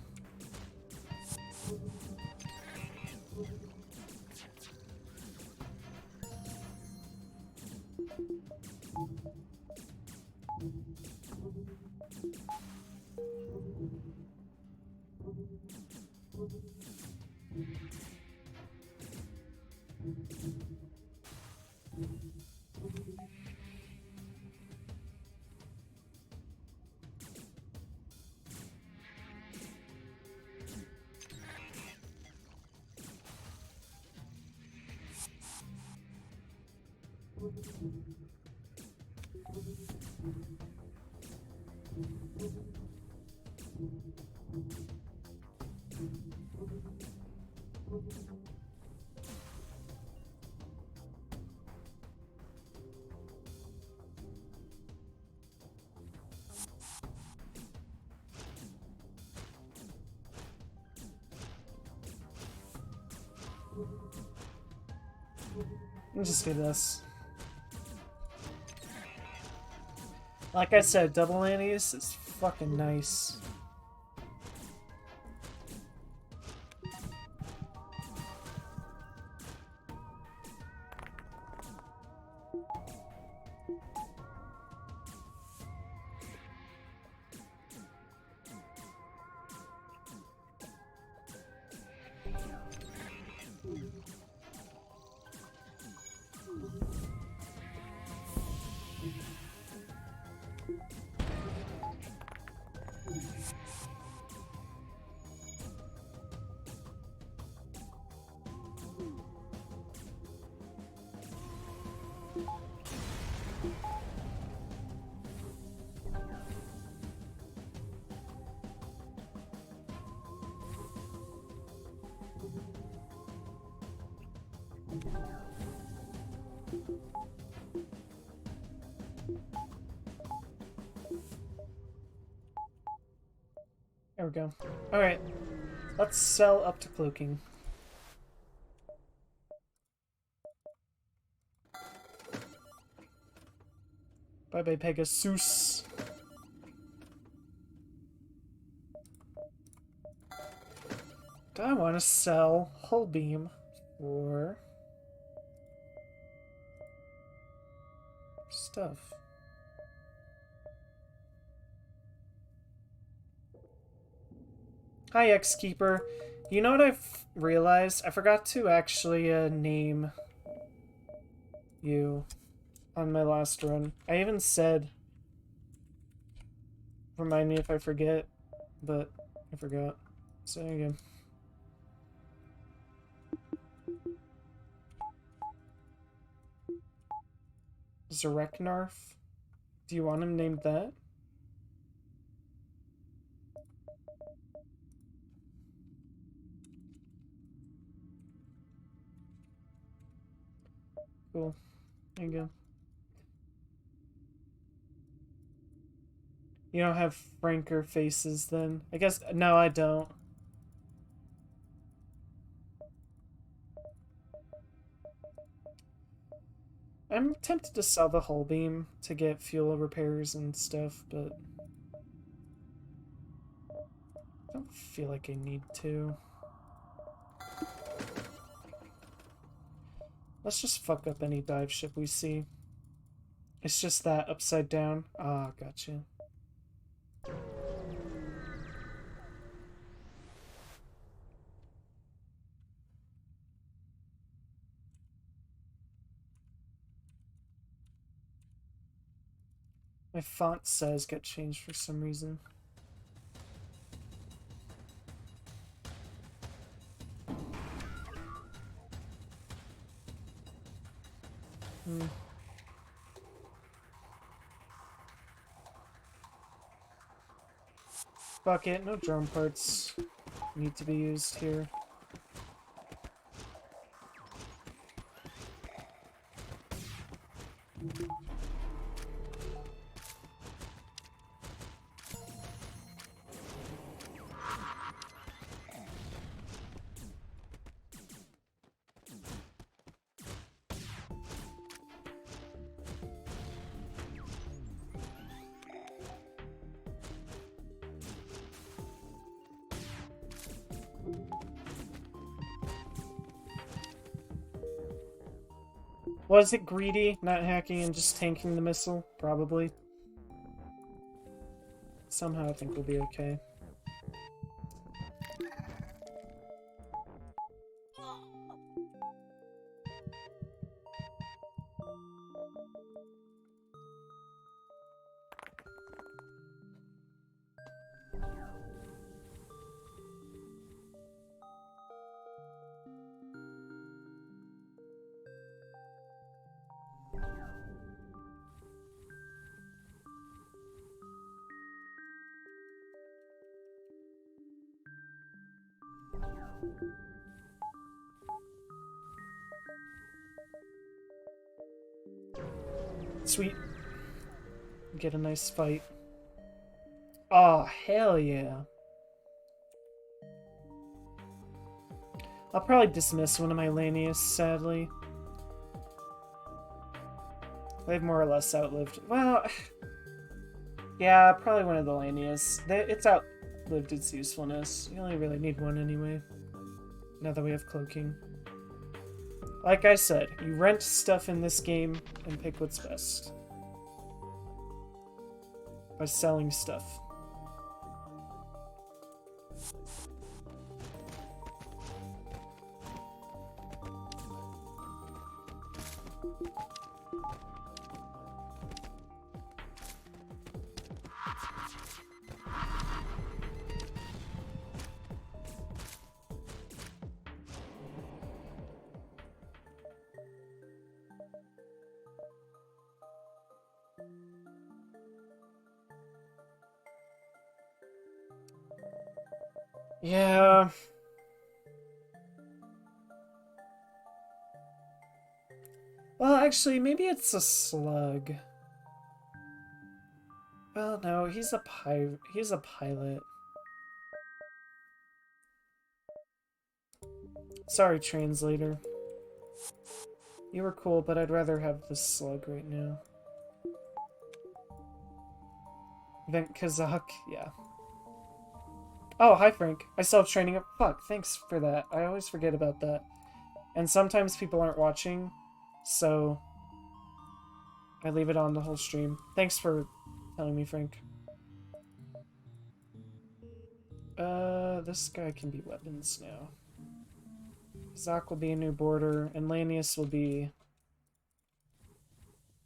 Let's just do this. Like I said, double antes is fucking nice. There we go. Alright, let's sell up to cloaking. Bye-bye, Pegasus. Do I want to sell Hull Beam for stuff? Hi, X-Keeper. You know what I've realized? I forgot to actually name you on my last run. I even said, remind me if I forget, but I forgot. So there you go. Zareknarf? Do you want him named that? Cool. There you go. You don't have franker faces then? I guess, no, I don't. I'm tempted to sell the hull beam to get fuel repairs and stuff, but I don't feel like I need to. Let's just fuck up any dive ship we see. It's just that upside down. Ah, gotcha. My font size got changed for some reason. Fuck it, no drone parts need to be used here. Was it greedy, not hacking and just tanking the missile? Probably. Somehow I think we'll be okay. Sweet. Get a nice fight. Oh, hell yeah. I'll probably dismiss one of my Lanius, sadly. They've more or less outlived... Well... Yeah, probably one of the Lanius. It's outlived its usefulness. You only really need one anyway. Now that we have cloaking. Like I said, you rent stuff in this game and pick what's best. By selling stuff. Yeah. Well, actually, maybe it's a slug. Well, no, he's a pilot. Sorry, translator. You were cool, but I'd rather have the slug right now. Vent Kazakh, yeah. Oh, hi Frank. I still have training up. Fuck, thanks for that. I always forget about that. And sometimes people aren't watching, so I leave it on the whole stream. Thanks for telling me, Frank. This guy can be weapons now. Zach will be a new border, and Lanius will be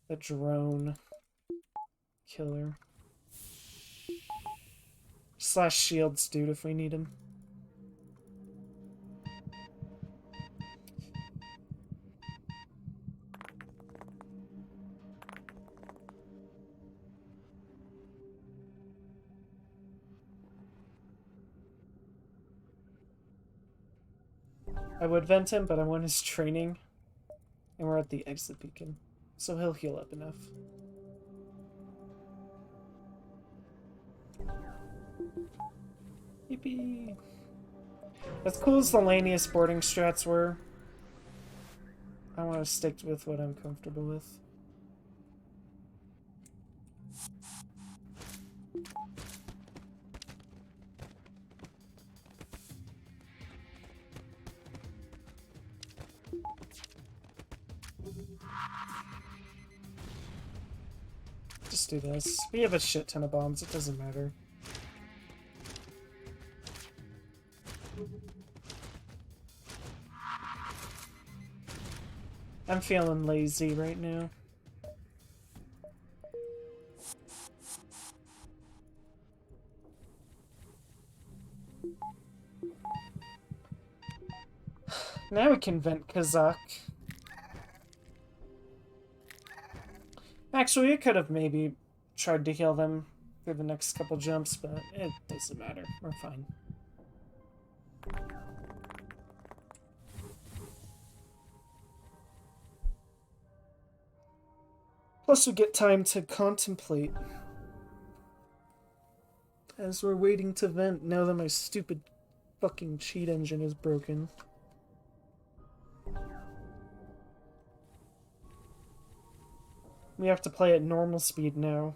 the drone killer. / shields dude if we need him. I would vent him, but I want his training. And we're at the exit beacon, so he'll heal up enough. Yippee! As cool as the Lanius boarding strats were, I want to stick with what I'm comfortable with. Just do this. We have a shit ton of bombs, it doesn't matter. I'm feeling lazy right now. Now we can vent Kazakh. Actually, we could have maybe tried to heal them through the next couple jumps, but it doesn't matter. We're fine. Plus, we get time to contemplate as we're waiting to vent now that my stupid fucking cheat engine is broken. We have to play at normal speed now.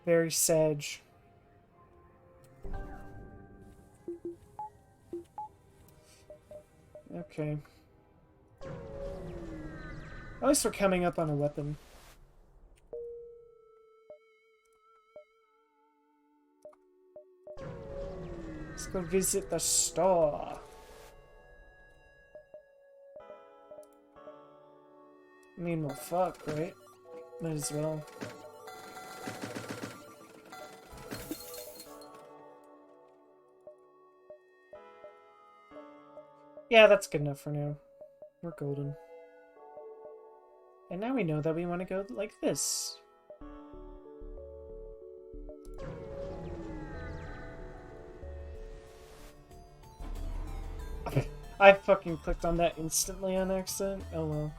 Very sage. Okay. At least we're coming up on a weapon. Let's go visit the store. I mean, well, fuck, right? Might as well. Yeah, that's good enough for now. We're golden. And now we know that we want to go like this. Okay. I fucking clicked on that instantly on accident. Oh well.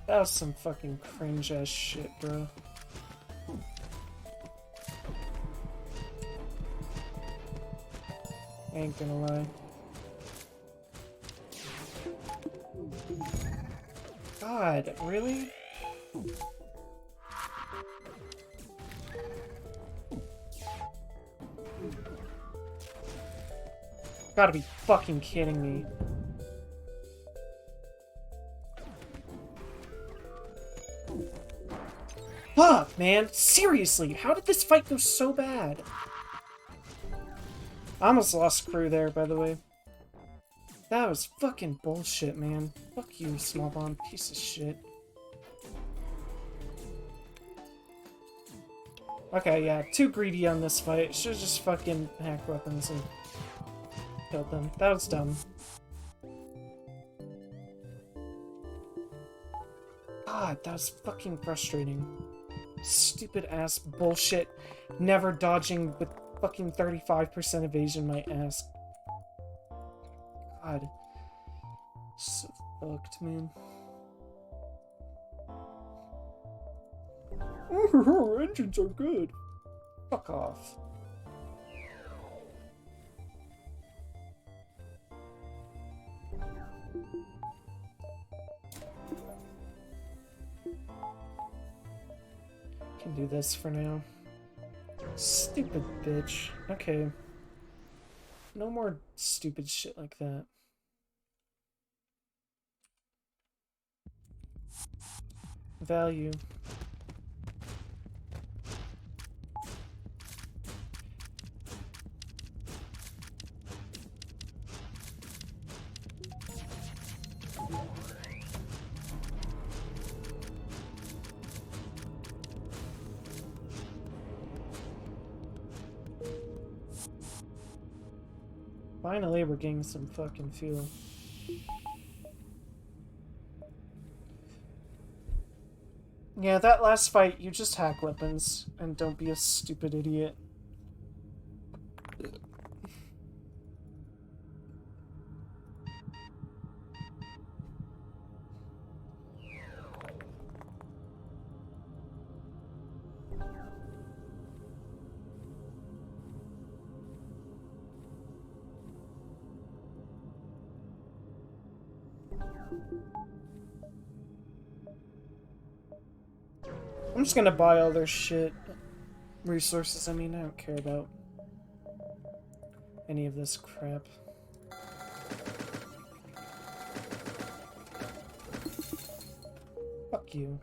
That was some fucking cringe-ass shit, bro. I ain't gonna lie. God, really? Gotta be fucking kidding me. Fuck, man. Seriously, how did this fight go so bad? I almost lost crew there, by the way. That was fucking bullshit, man. Fuck you, small bomb piece of shit. Okay, yeah, too greedy on this fight. Should've just fucking hacked weapons and killed them. That was dumb. God, that was fucking frustrating. Stupid ass bullshit. Never dodging with fucking 35% evasion, my ass. God. So fucked, man. Oh, engines are good. Fuck off. Can do this for now. Stupid bitch. Okay. No more stupid shit like that. Value. Finally, we're getting some fucking fuel. Yeah, that last fight, you just hack weapons, and don't be a stupid idiot. I'm just gonna buy all their shit. Resources, I mean, I don't care about any of this crap. Fuck you.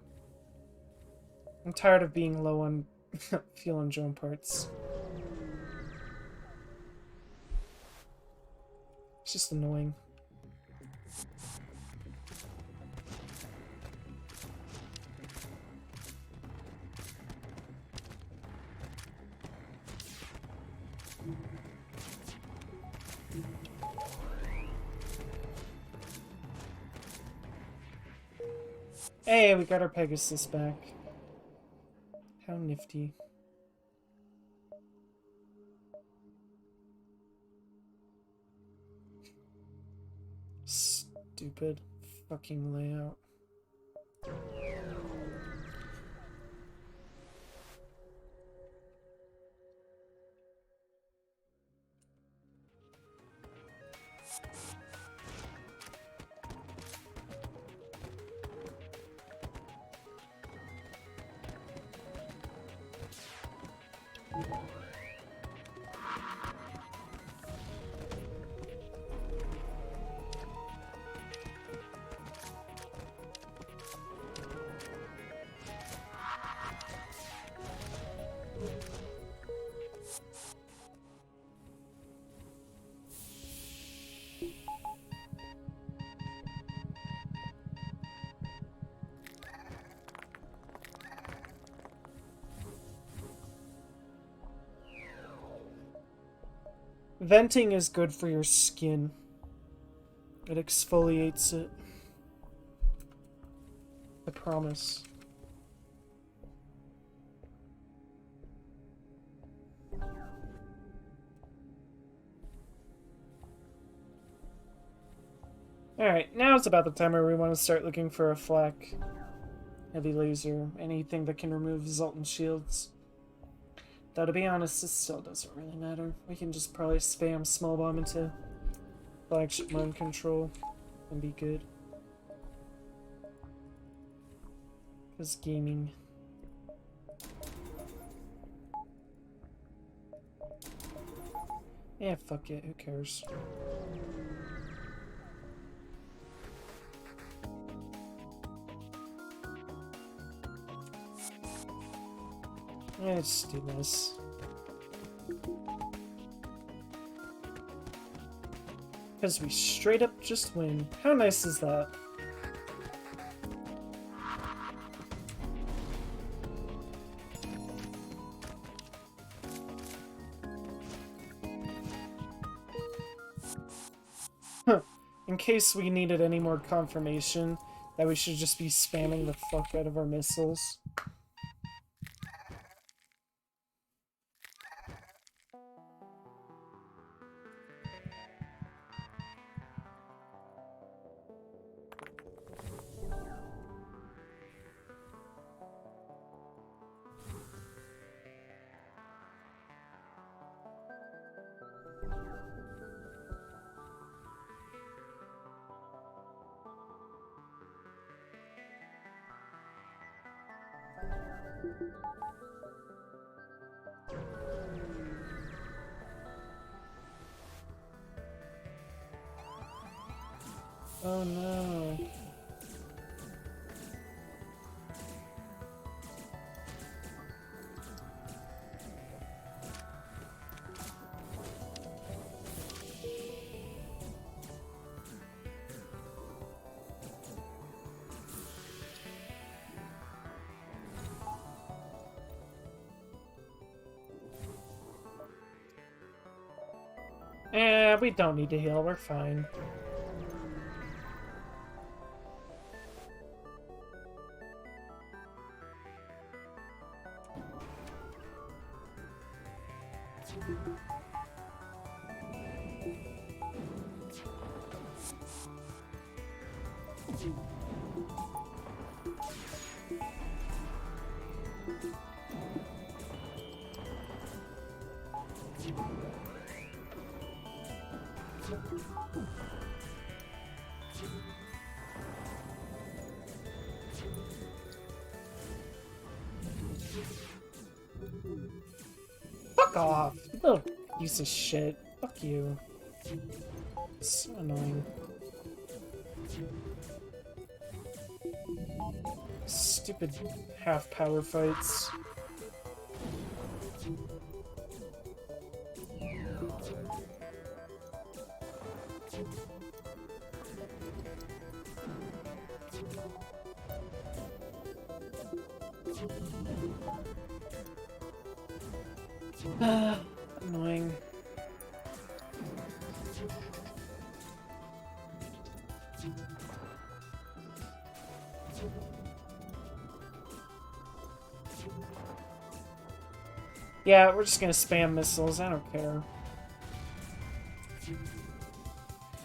I'm tired of being low on fuel and drone parts. It's just annoying. Hey, we got our Pegasus back. How nifty. Stupid fucking layout. Venting is good for your skin. It exfoliates it. I promise. Alright, now it's about the time where we want to start looking for a flak. Heavy laser, anything that can remove Zoltan shields. Though to be honest, this still doesn't really matter. We can just probably spam small bomb into flagship mind control and be good. Because gaming. Yeah, fuck it, who cares? Let's do this. Because we straight up just win. How nice is that? In case we needed any more confirmation, that we should just be spamming the fuck out of our missiles. Oh no. We don't need to heal, we're fine. Fuck off, you little piece of shit. Fuck you. It's so annoying. Stupid half-power fights. Annoying. Yeah, we're just gonna spam missiles, I don't care.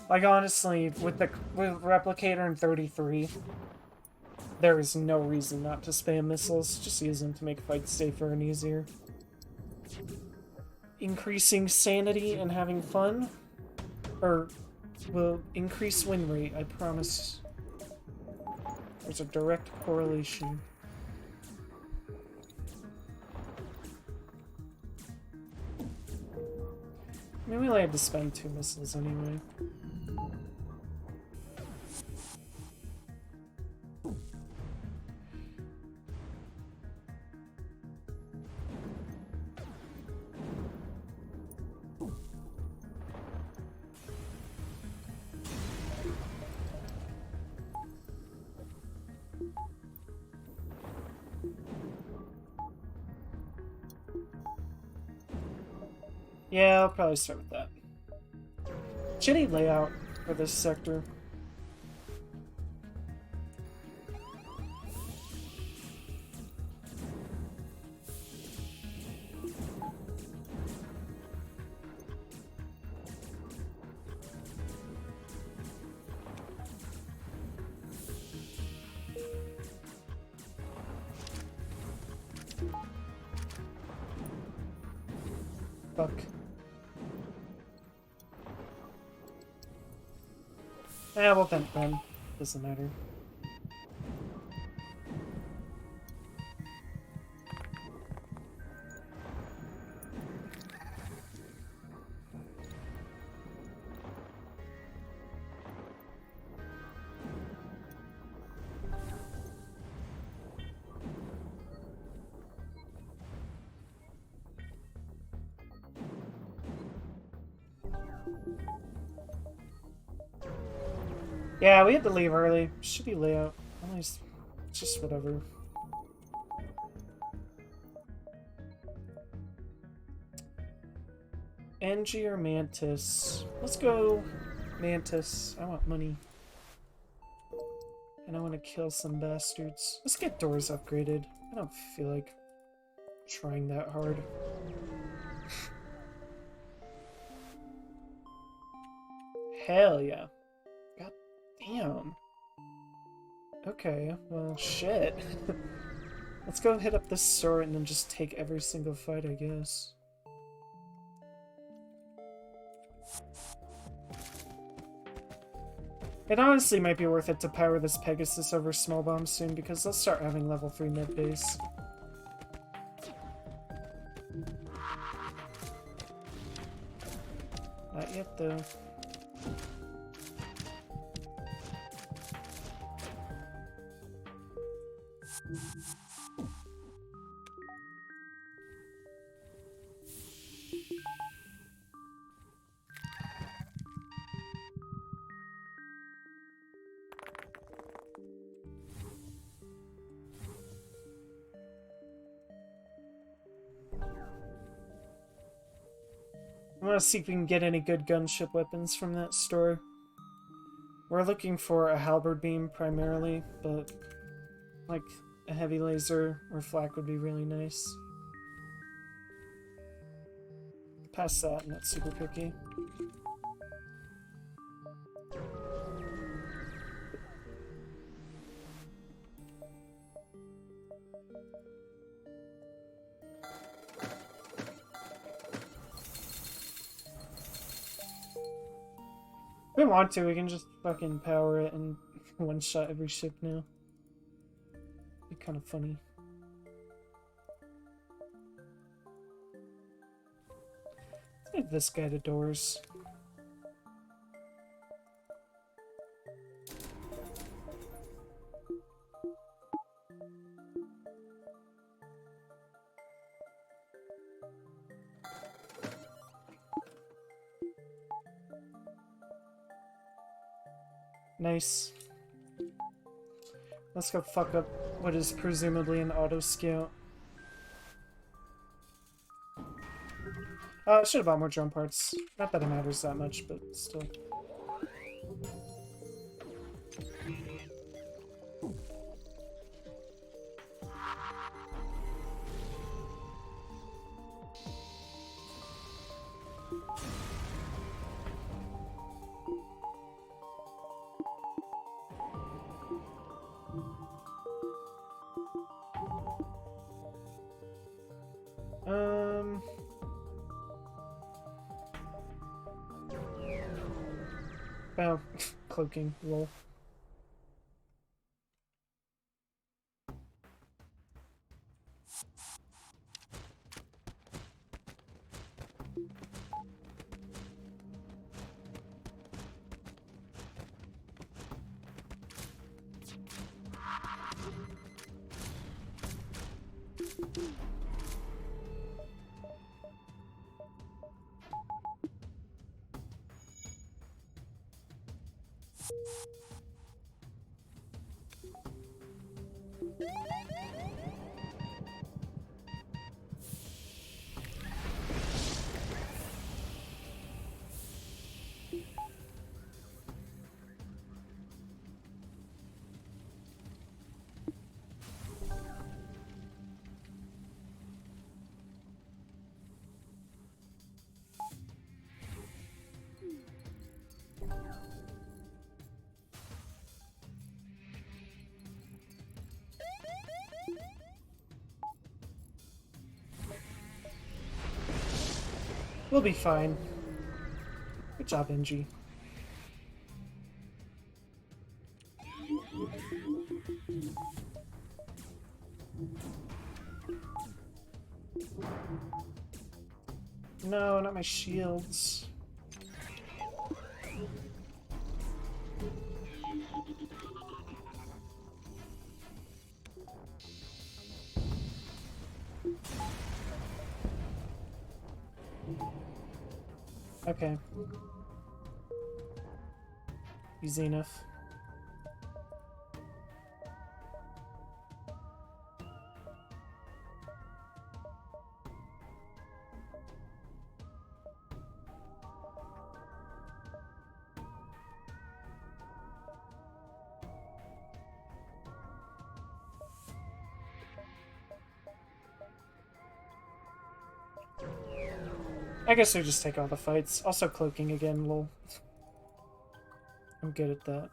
Like, honestly, with Replicator and 33, there is no reason not to spam missiles. Just use them to make fights safer and easier. Increasing sanity and having fun, or will increase win rate, I promise. There's a direct correlation. I mean, we only had to spend 2 missiles anyway. Yeah, I'll probably start with that. Shitty layout for this sector. Fuck. Yeah, well then. Doesn't matter. Yeah, we had to leave early. Shitty layout. At least, just whatever. NG or Mantis? Let's go Mantis. I want money. And I want to kill some bastards. Let's get doors upgraded. I don't feel like trying that hard. Hell yeah. God damn. Okay, well, shit. Let's go hit up this store and then just take every single fight, I guess. It honestly might be worth it to power this Pegasus over small bombs soon, because they'll start having level 3 mid base. Not yet, though. I want to see if we can get any good gunship weapons from that store. We're looking for a halberd beam primarily, but like a heavy laser or flak would be really nice. Past that, I'm not super picky. If we want to, we can just fucking power it and one-shot every ship now. Be kind of funny. Let's give this guy the doors. Nice. Let's go fuck up what is presumably an auto scout. I should have bought more drone parts. Not that it matters that much, but still. Oh, cloaking, lol. We'll be fine. Good job, NG. No, not my shields. Okay. Easy enough. I guess we just take all the fights. Also cloaking again, lol. I'm good at that.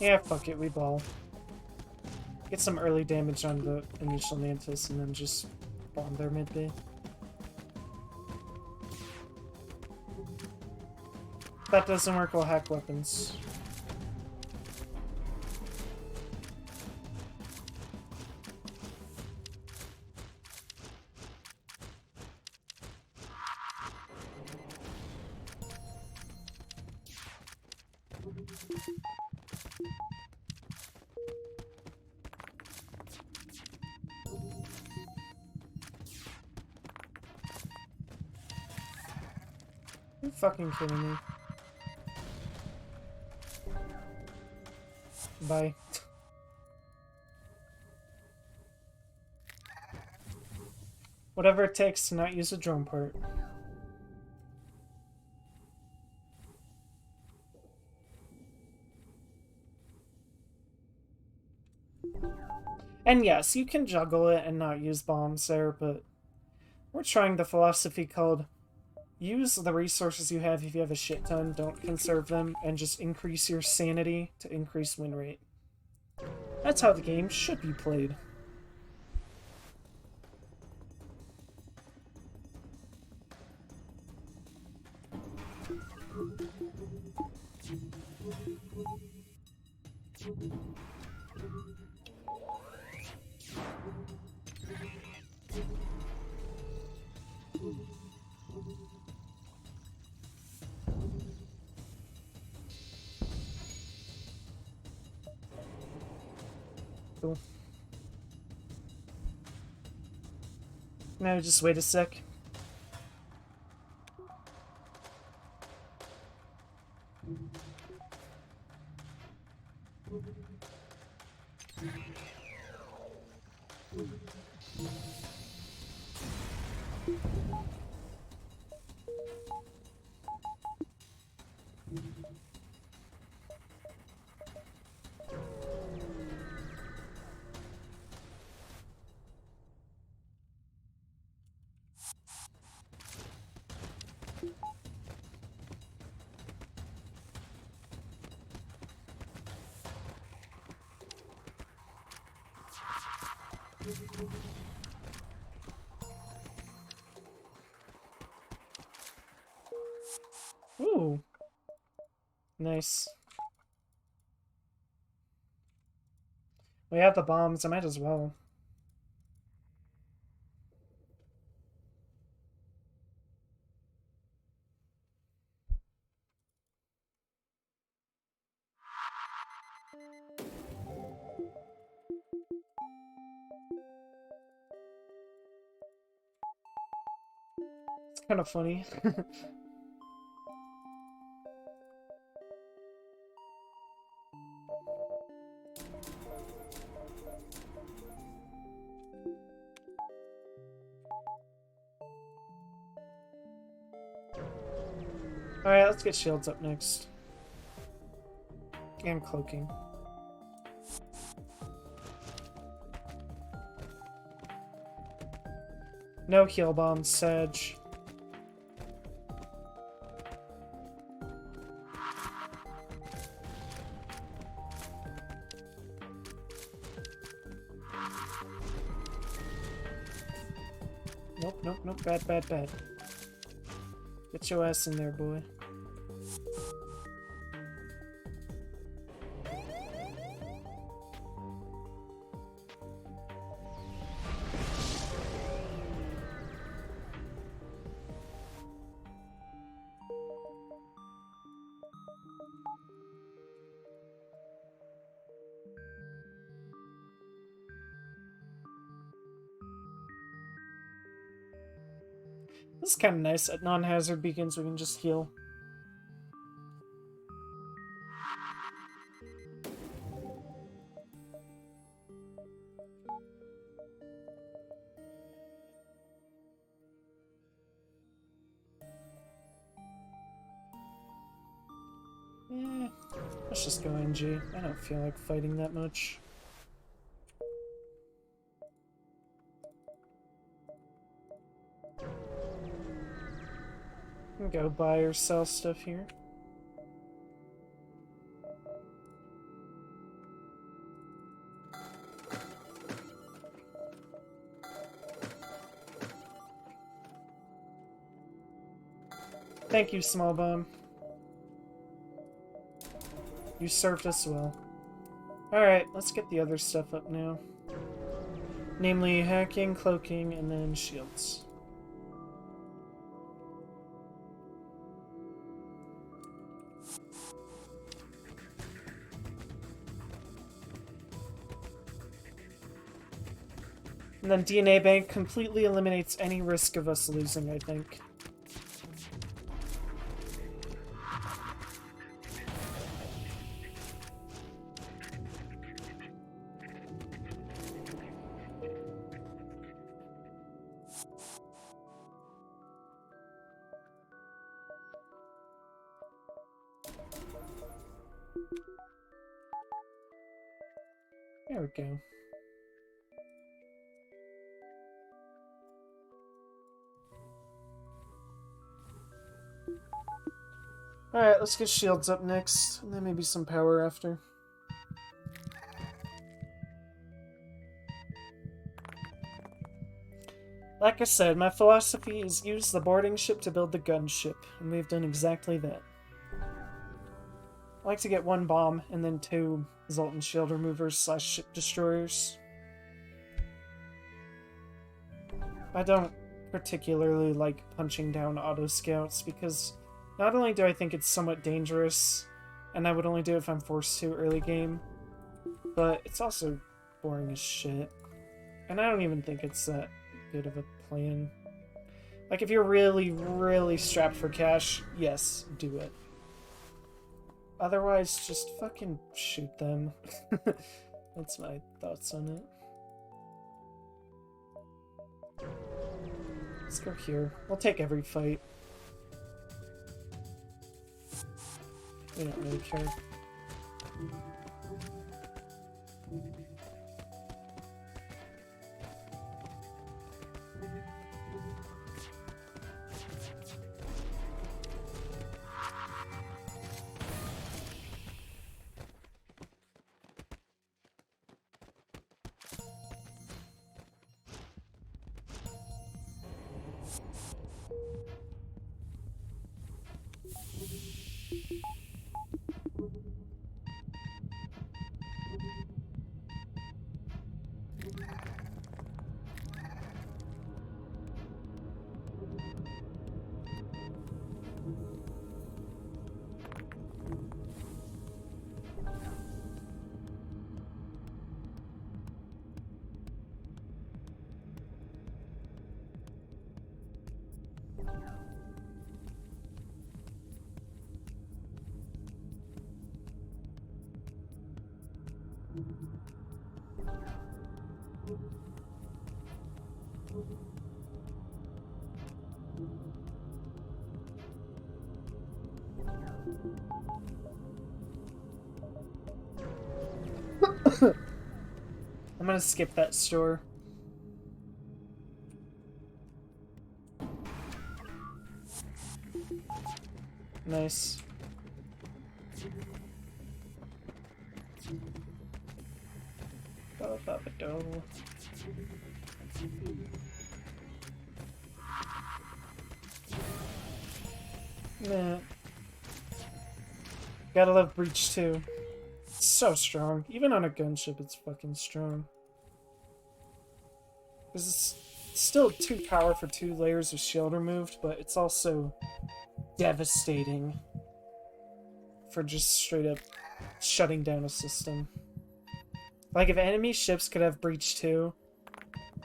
Yeah, fuck it, we ball. Get some early damage on the initial Mantis and then just bomb their mid-bay. If that doesn't work, we'll hack weapons. You fucking kidding me? Bye. Whatever it takes to not use a drone part. And yes, you can juggle it and not use bombs there, but we're trying the philosophy called use the resources you have if you have a shit ton, don't conserve them, and just increase your sanity to increase win rate. That's how the game should be played. Cool. Now just wait a sec. Ooh. Nice. We have the bombs, I might as well. It's kind of funny. Alright, let's get shields up next. And cloaking. No heal bombs, Sedge. Nope, nope, nope. Bad, bad, bad. Get your ass in there, boy. This is kind of nice. At non-hazard beacons, we can just heal. Let's just go NG. I don't feel like fighting that much. Go buy or sell stuff here. Thank you, Small Bomb. You served us well. Alright, let's get the other stuff up now. Namely, hacking, cloaking, and then shields. And then DNA Bank completely eliminates any risk of us losing, I think. There we go. Alright, let's get shields up next, and then maybe some power after. Like I said, my philosophy is use the boarding ship to build the gunship, and we've done exactly that. I like to get 1 bomb, and then 2 Zoltan shield removers / ship destroyers. I don't particularly like punching down auto scouts, because not only do I think it's somewhat dangerous, and I would only do it if I'm forced to early game, but it's also boring as shit. And I don't even think it's that good of a plan. Like, if you're really, really strapped for cash, yes, do it. Otherwise, just fucking shoot them. That's my thoughts on it. Let's go here. We'll take every fight. We don't really care. I'm gonna skip that store. Nice. Ba-ba-ba-do. Nah. Gotta love Breach too. It's so strong. Even on a gunship, it's fucking strong. Because it's still 2 power for 2 layers of shield removed, but it's also devastating for just straight up shutting down a system. Like, if enemy ships could have Breach too,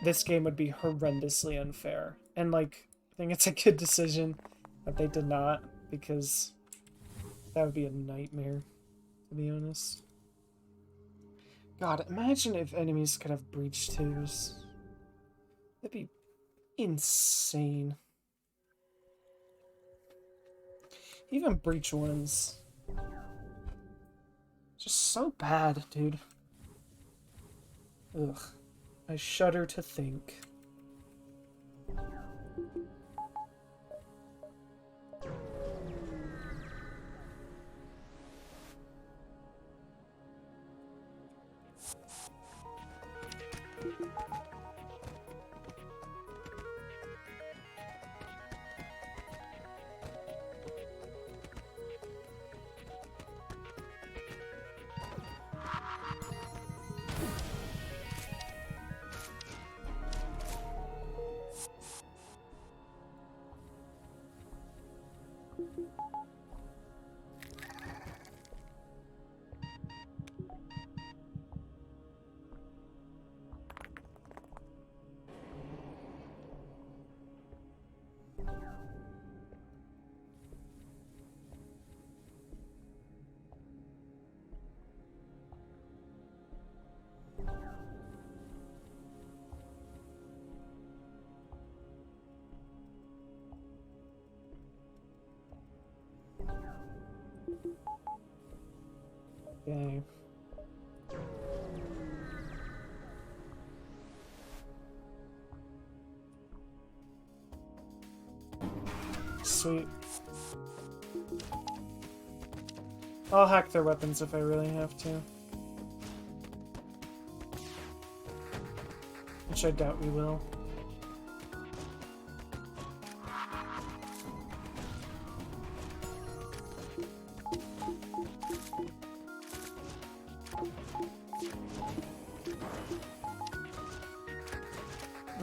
this game would be horrendously unfair. And, like, I think it's a good decision that they did not, because that would be a nightmare, to be honest. God, imagine if enemies could have Breach 2s. That'd be insane. Even Breach 1s. Just so bad, dude. Ugh. I shudder to think. Okay. Sweet. I'll hack their weapons if I really have to. Which I doubt we will.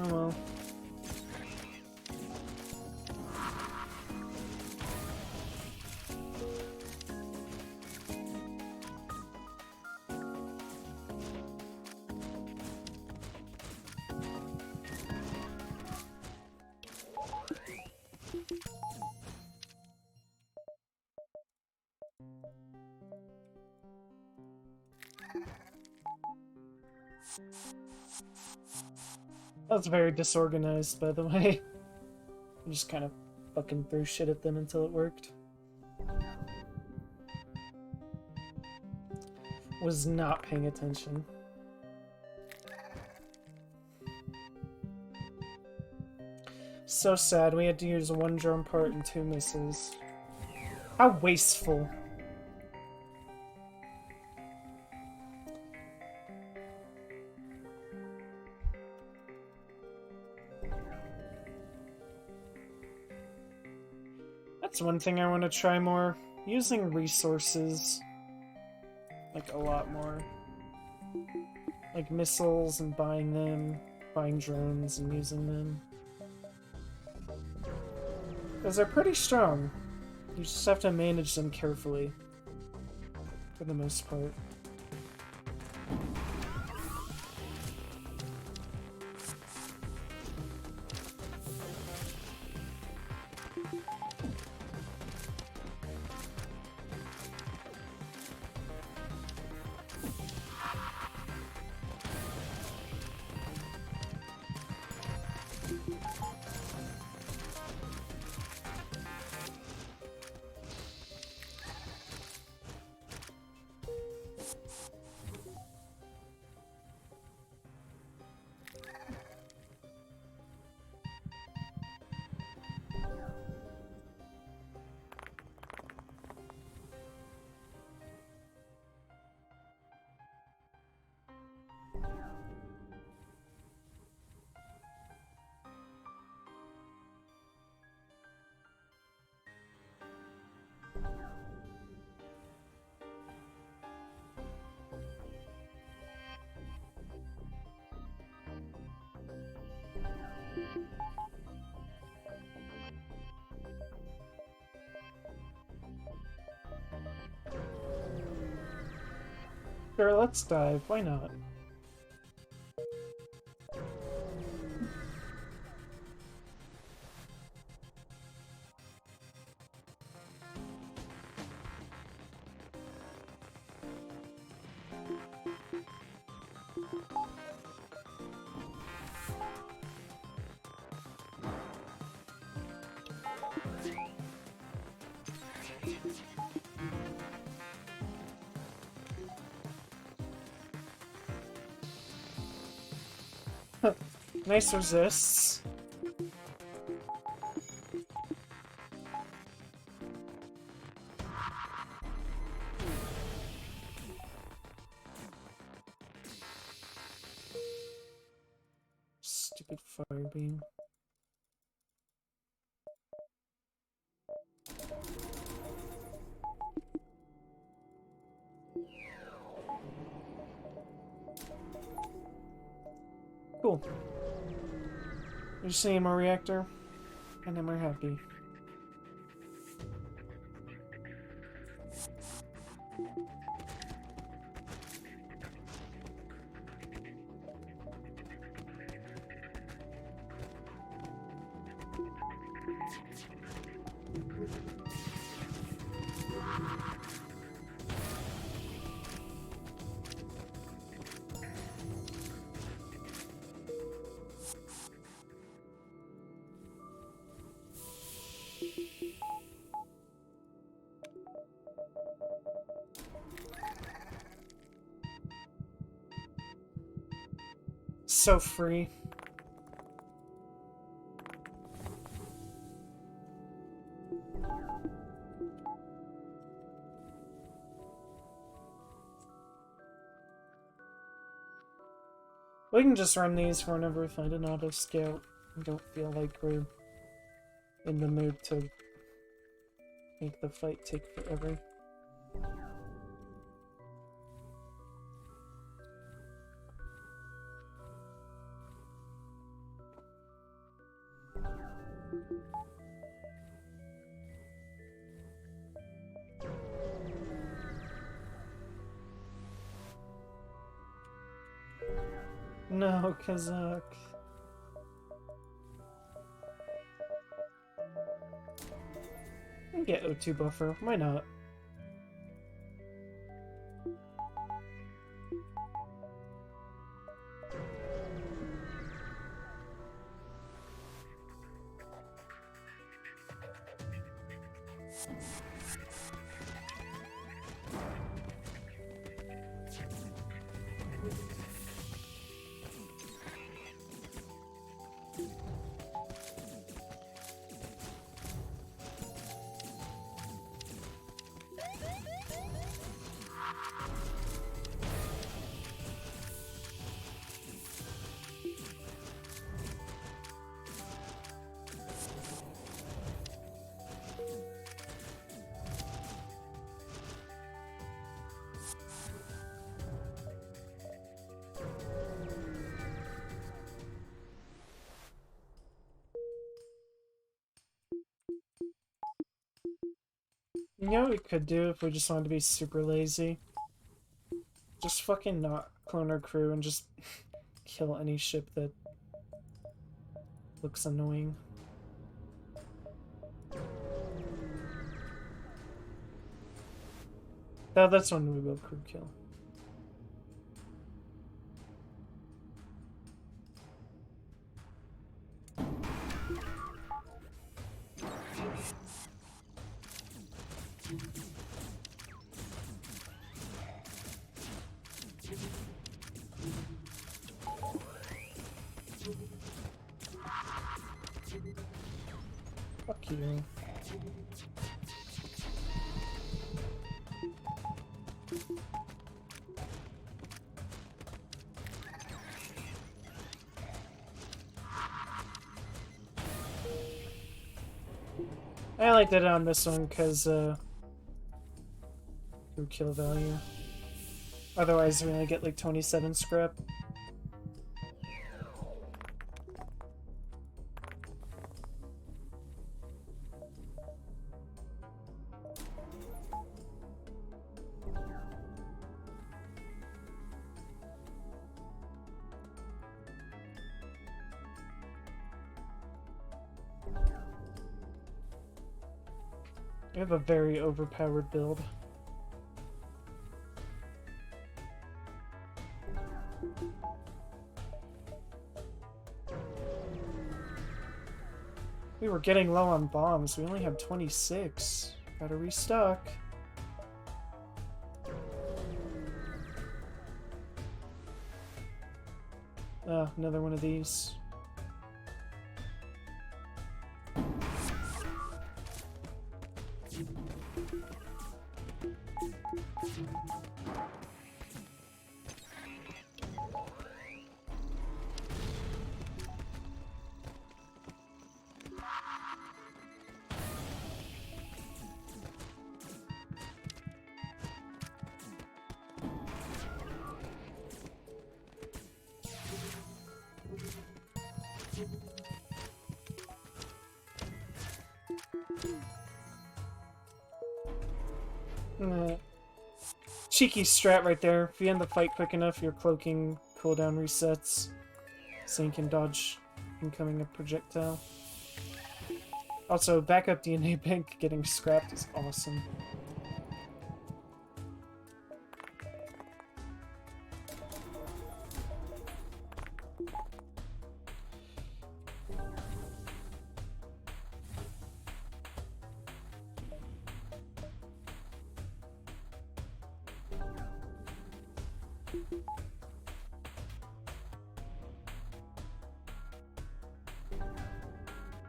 Oh well. That's very disorganized, by the way. I just kind of fucking threw shit at them until it worked. Was not paying attention. So sad, we had to use one drone part and 2 missiles. How wasteful. That's one thing I want to try more. Using resources. Like, a lot more. Like missiles and buying them. Buying drones and using them. Because they're pretty strong. You just have to manage them carefully. For the most part. Sure, let's dive. Why not? Nice resists. Stupid fire beam. Cool. We just need more reactor, and then we're happy. So free. We can just run these whenever we find an auto scout. I don't feel like we're in the mood to make the fight take forever. No, Kazakh. Get O2 buffer. Why not? You know what we could do if we just wanted to be super lazy? Just fucking not clone our crew and just kill any ship that looks annoying. That's when we will crew kill. Fuck you. I liked it on this one because crew kill value. Otherwise we only get like 27 scrap. I have a very overpowered build. We were getting low on bombs. We only have 26. Gotta restock. Oh, another one of these. Cheeky strat right there. If you end the fight quick enough, your cloaking cooldown resets, so you can dodge incoming a projectile. Also, backup DNA bank getting scrapped is awesome.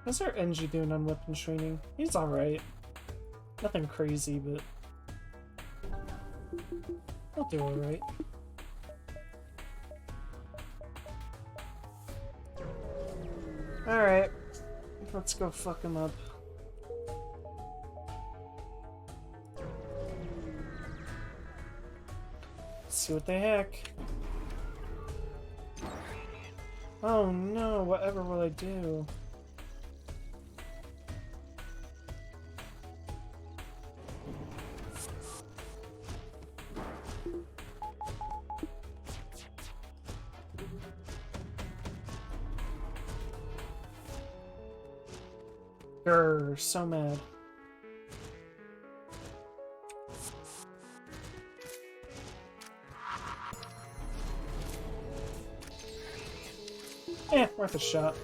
How's our NG doing on weapon training? He's alright. Nothing crazy, but he'll do alright. Alright. Let's go fuck him up. Let's see what they hack. Oh no, whatever will I do? Grr, so mad. Worth a shot.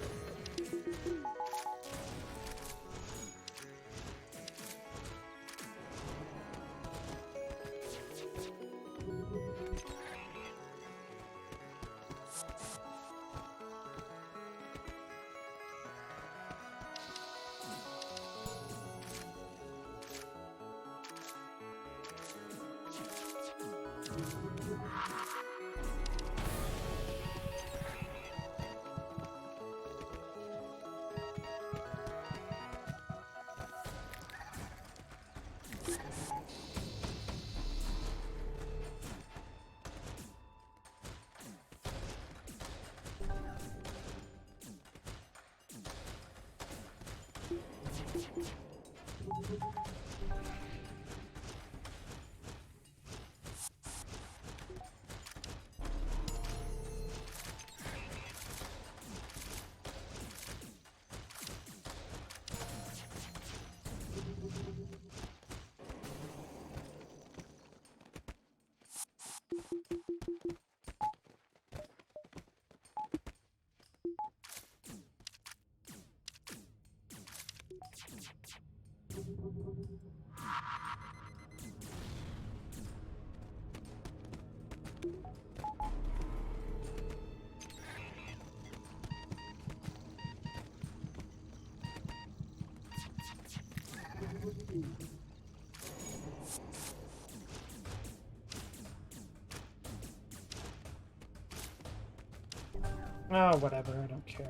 Oh, whatever, I don't care.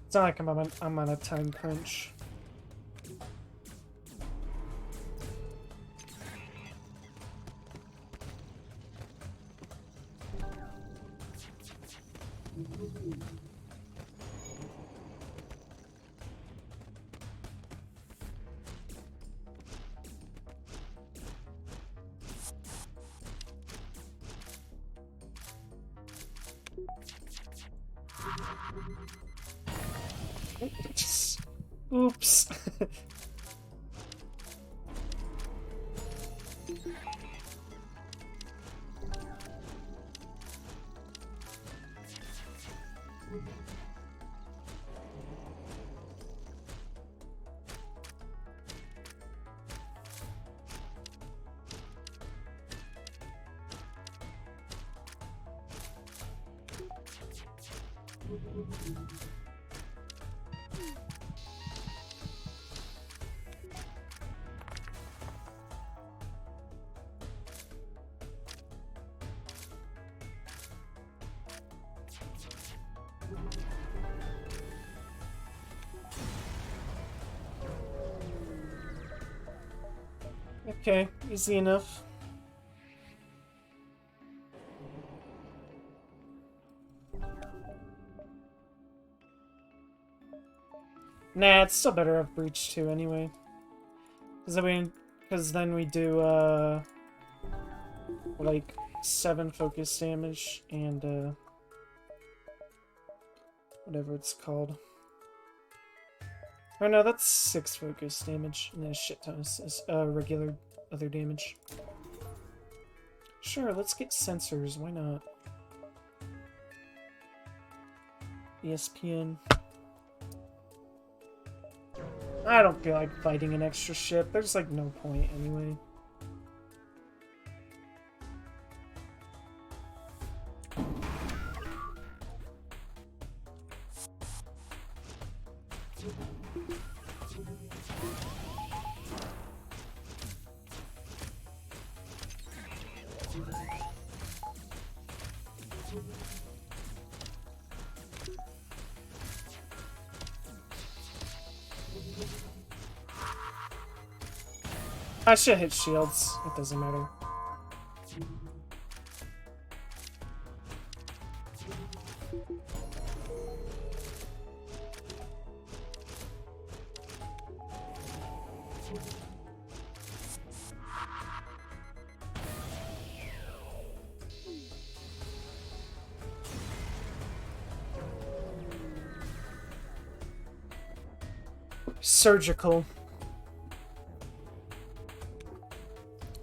It's not like I'm on a time crunch. Oops. Okay, easy enough. Nah, it's still better to have Breach 2 anyway. Because then we do, like, 7 focus damage and, whatever it's called. Oh no, that's 6 focus damage, and then a shit ton of regular other damage. Sure, let's get sensors, why not? ESPN. I don't feel like fighting an extra ship. There's like no point anyway. I should hit shields. It doesn't matter. Surgical.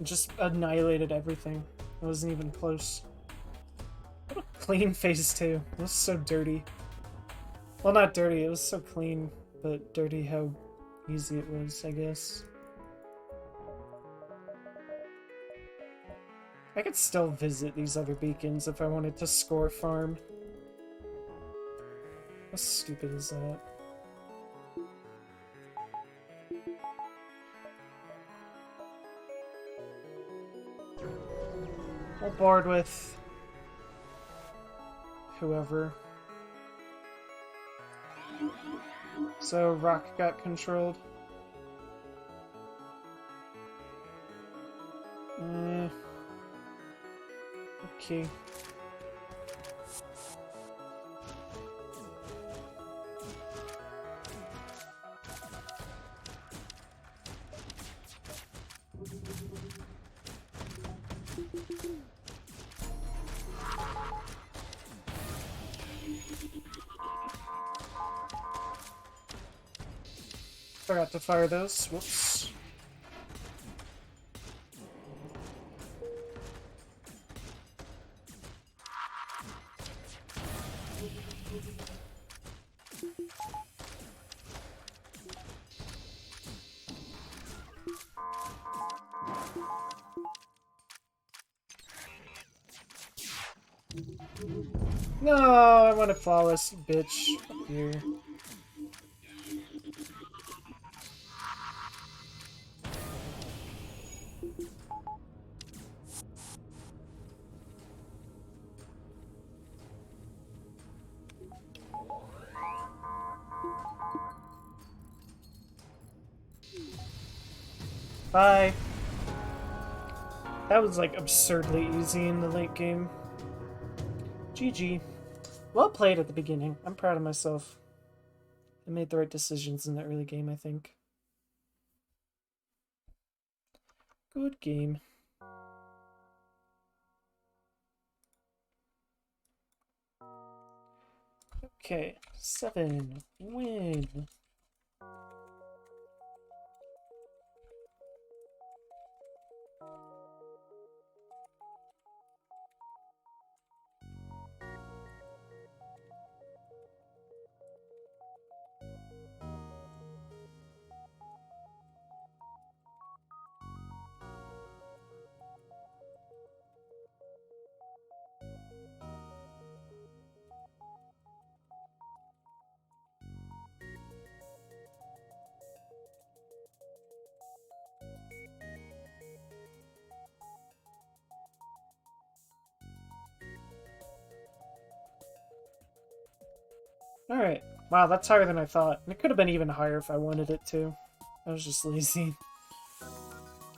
Just annihilated everything. It wasn't even close. What a clean phase 2. It was so dirty. Well, not dirty, it was so clean, but dirty how easy it was, I guess. I could still visit these other beacons if I wanted to score farm. How stupid is that? I'll board with whoever. So Rock got controlled. Okay. Forgot to fire those. Whoops. No, I want to flawless, bitch. Up here. Bye. That was like absurdly easy in the late game. GG. Well played at the beginning. I'm proud of myself. I made the right decisions in the early game, I think. Good game. Okay, 7. Win. Alright. Wow, that's higher than I thought. And it could have been even higher if I wanted it to. I was just lazy.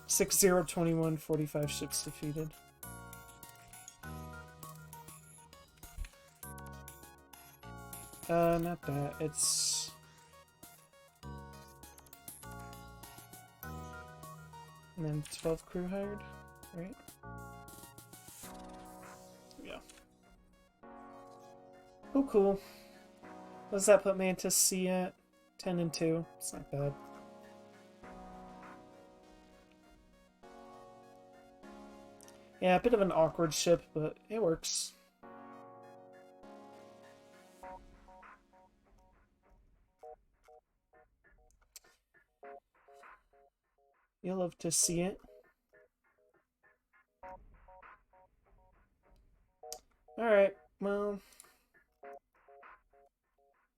6-0-21, 45 ships defeated. Not that. It's... And then 12 crew hired, right? Yeah. Oh, cool. What does that put Mantis C at? 10-2. It's not bad. Yeah, a bit of an awkward ship, but it works. You'll love to see it. Alright, well...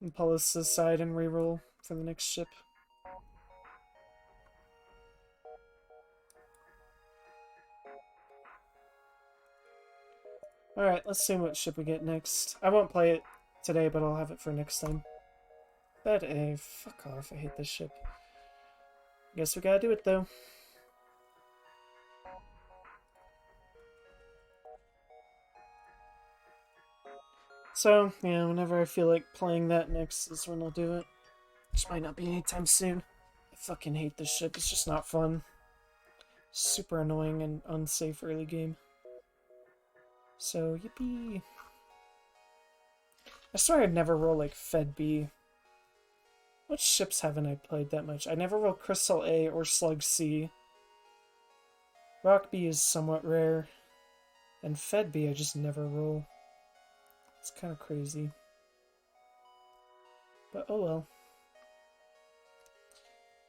I'll pull this aside and reroll for the next ship. Alright, let's see what ship we get next. I won't play it today, but I'll have it for next time. Bed A. Fuck off, I hate this ship. Guess we gotta do it, though. So, yeah, whenever I feel like playing that next is when I'll do it. Which might not be anytime soon. I fucking hate this ship, it's just not fun. Super annoying and unsafe early game. So, yippee. I swear I'd never roll, like, Fed B. What ships haven't I played that much? I never roll Crystal A or Slug C. Rock B is somewhat rare. And Fed B I just never roll. It's kind of crazy. But oh well.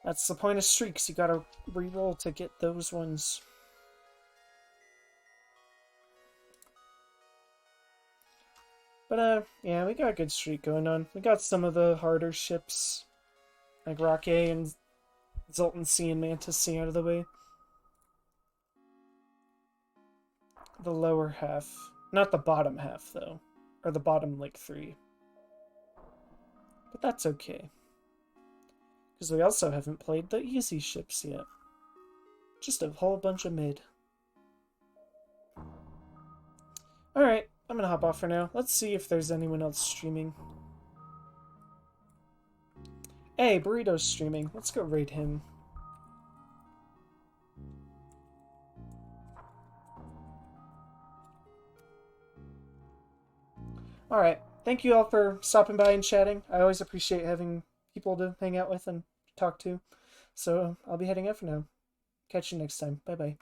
That's the point of streaks. You gotta re-roll to get those ones. But yeah, we got a good streak going on. We got some of the harder ships, like Rock A and Zoltan C and Mantis C out of the way. The lower half. Not the bottom half, though. Or the bottom, like, 3. But that's okay. Because we also haven't played the easy ships yet. Just a whole bunch of mid. Alright, I'm gonna hop off for now. Let's see if there's anyone else streaming. Hey, Burrito's streaming. Let's go raid him. Alright, thank you all for stopping by and chatting. I always appreciate having people to hang out with and talk to. So I'll be heading out for now. Catch you next time. Bye-bye.